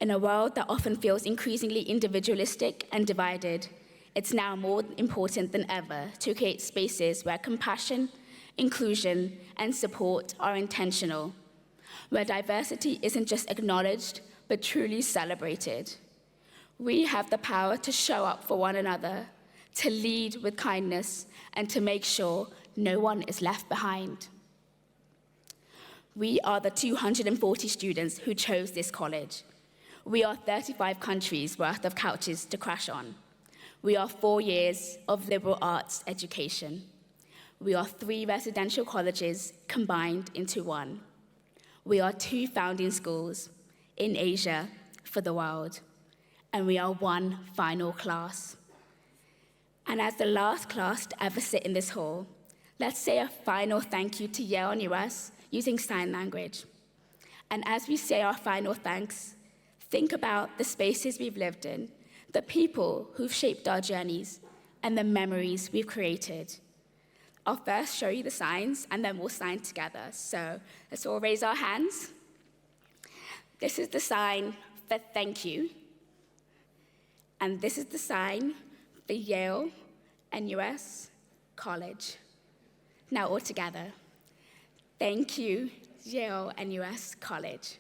In a world that often feels increasingly individualistic and divided, it's now more important than ever to create spaces where compassion, inclusion, and support are intentional, where diversity isn't just acknowledged, but truly celebrated. We have the power to show up for one another, to lead with kindness, and to make sure no one is left behind. We are the 240 students who chose this college. We are 35 countries worth of couches to crash on. We are 4 years of liberal arts education. We are 3 residential colleges combined into one. We are 2 founding schools in Asia for the world. And we are 1 final class. And as the last class to ever sit in this hall, let's say a final thank you to Yale-NUS using sign language. And as we say our final thanks, think about the spaces we've lived in, the people who've shaped our journeys, and the memories we've created. I'll first show you the signs, and then we'll sign together. So let's all raise our hands. This is the sign for thank you. And this is the sign for Yale-NUS College. Now all together. Thank you, Yale-NUS College.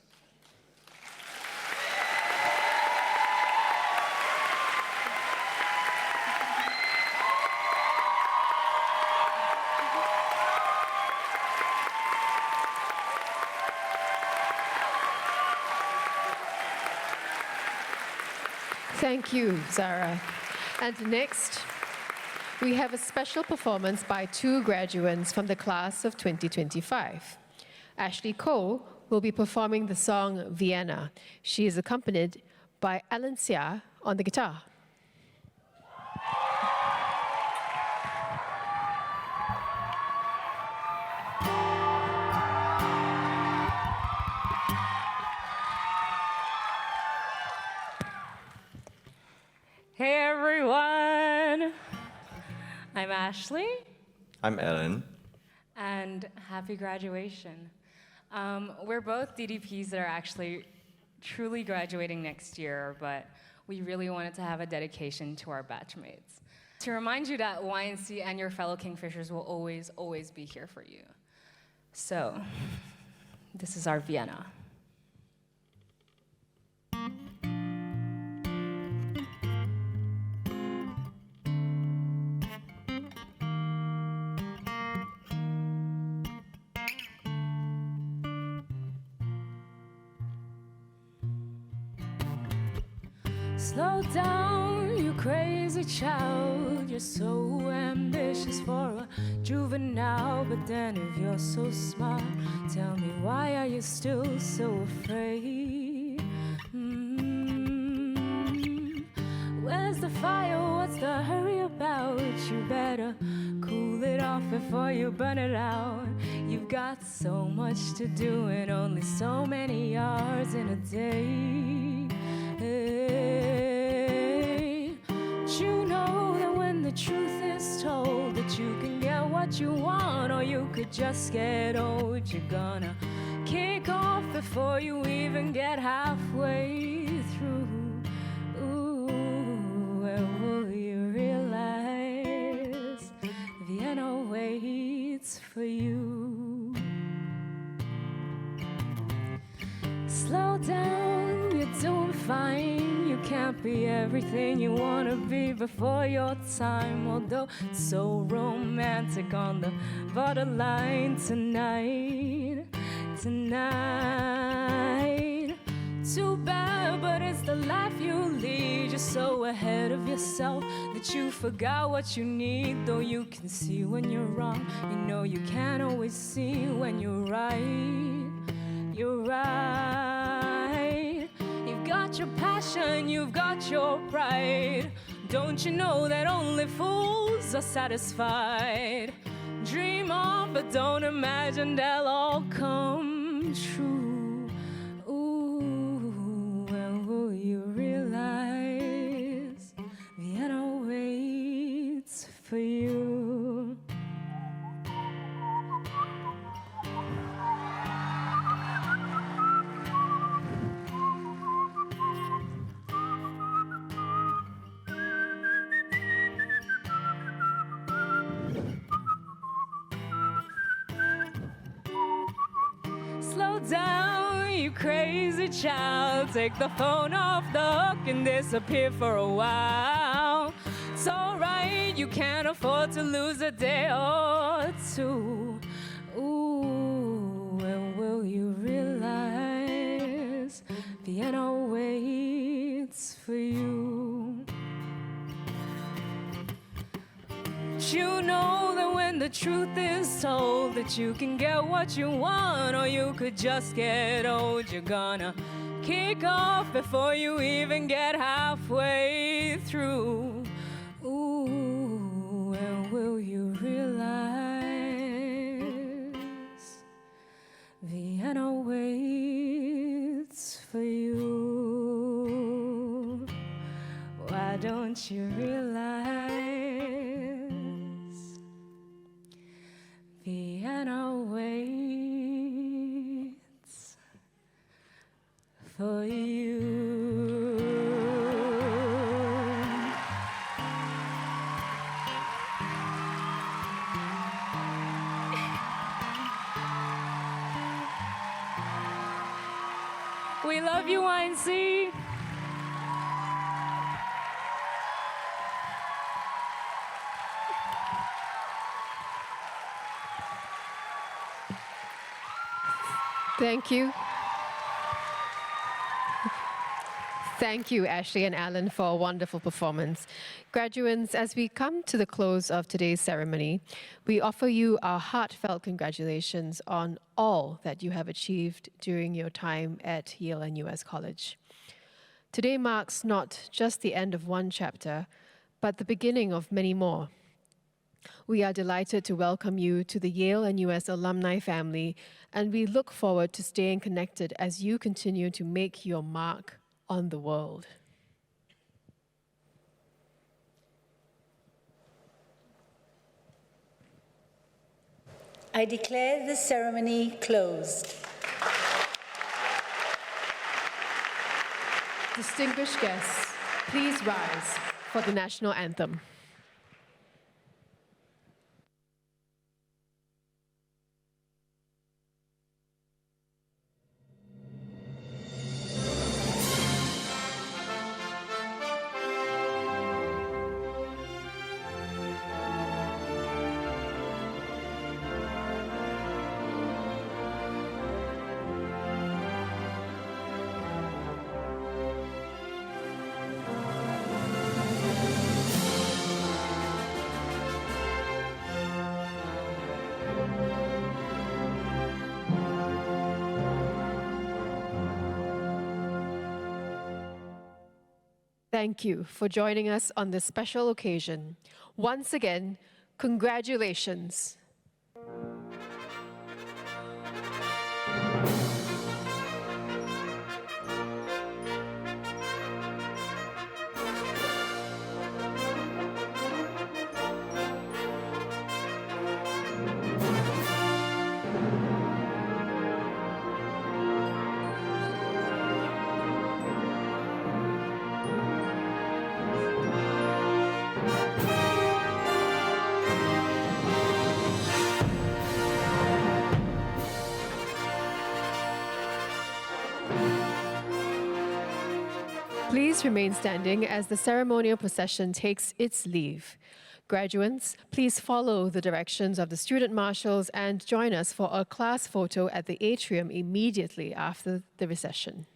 Thank you, Zara. And next, we have a special performance by 2 graduates from the class of 2025. Ashley Cole will be performing the song Vienna. She is accompanied by Alan Sia on the guitar. Hey everyone! I'm Ashley. I'm Ellen. And happy graduation. We're both DDPs that are actually truly graduating next year, but we really wanted to have a dedication to our batchmates. To remind you that YNC and your fellow Kingfishers will always, always be here for you. So, this is our Vienna. Slow down, you crazy child. You're so ambitious for a juvenile. But then if you're so smart, tell me, why are you still so afraid? Where's the fire? What's the hurry about? You better cool it off before you burn it out. You've got so much to do and only so many hours in a day. Hey, but you know that when the truth is told, that you can get what you want, or you could just get old. You're gonna kick off before you even get halfway through. Ooh, where will you realize Vienna waits for you? Slow down, you're doing fine. You can't be everything you want to be before your time. Although it's so romantic on the borderline tonight. Too bad, but it's the life you lead. You're so ahead of yourself that you forgot what you need. Though you can see when you're wrong, you know you can't always see when you're right. You're right. You've got your passion, you've got your pride. Don't you know that only fools are satisfied? Dream on, but don't imagine they'll all come true. Ooh, when will you realize Vienna waits for you? Slow down, you crazy child. Take the phone off the hook and disappear for a while. It's alright, you can't afford to lose a day or two. Ooh, when will you realize Vienna waits for you? You know that when the truth is told that you can get what you want or you could just get old, you're gonna kick off before you even get halfway through. Ooh, when will you realize Vienna waits for you? Why don't you realize Vienna waits for you? We love you, YNC. Thank you. Thank you, Ashley and Alan, for a wonderful performance. Graduates, as we come to the close of today's ceremony, we offer you our heartfelt congratulations on all that you have achieved during your time at Yale-NUS College. Today marks not just the end of one chapter, but the beginning of many more. We are delighted to welcome you to the Yale-NUS alumni family, and we look forward to staying connected as you continue to make your mark on the world. I declare the ceremony closed. Distinguished guests, please rise for the national anthem. Thank you for joining us on this special occasion. Once again, congratulations. Please remain standing as the ceremonial procession takes its leave. Graduates, please follow the directions of the student marshals and join us for a class photo at the atrium immediately after the recession.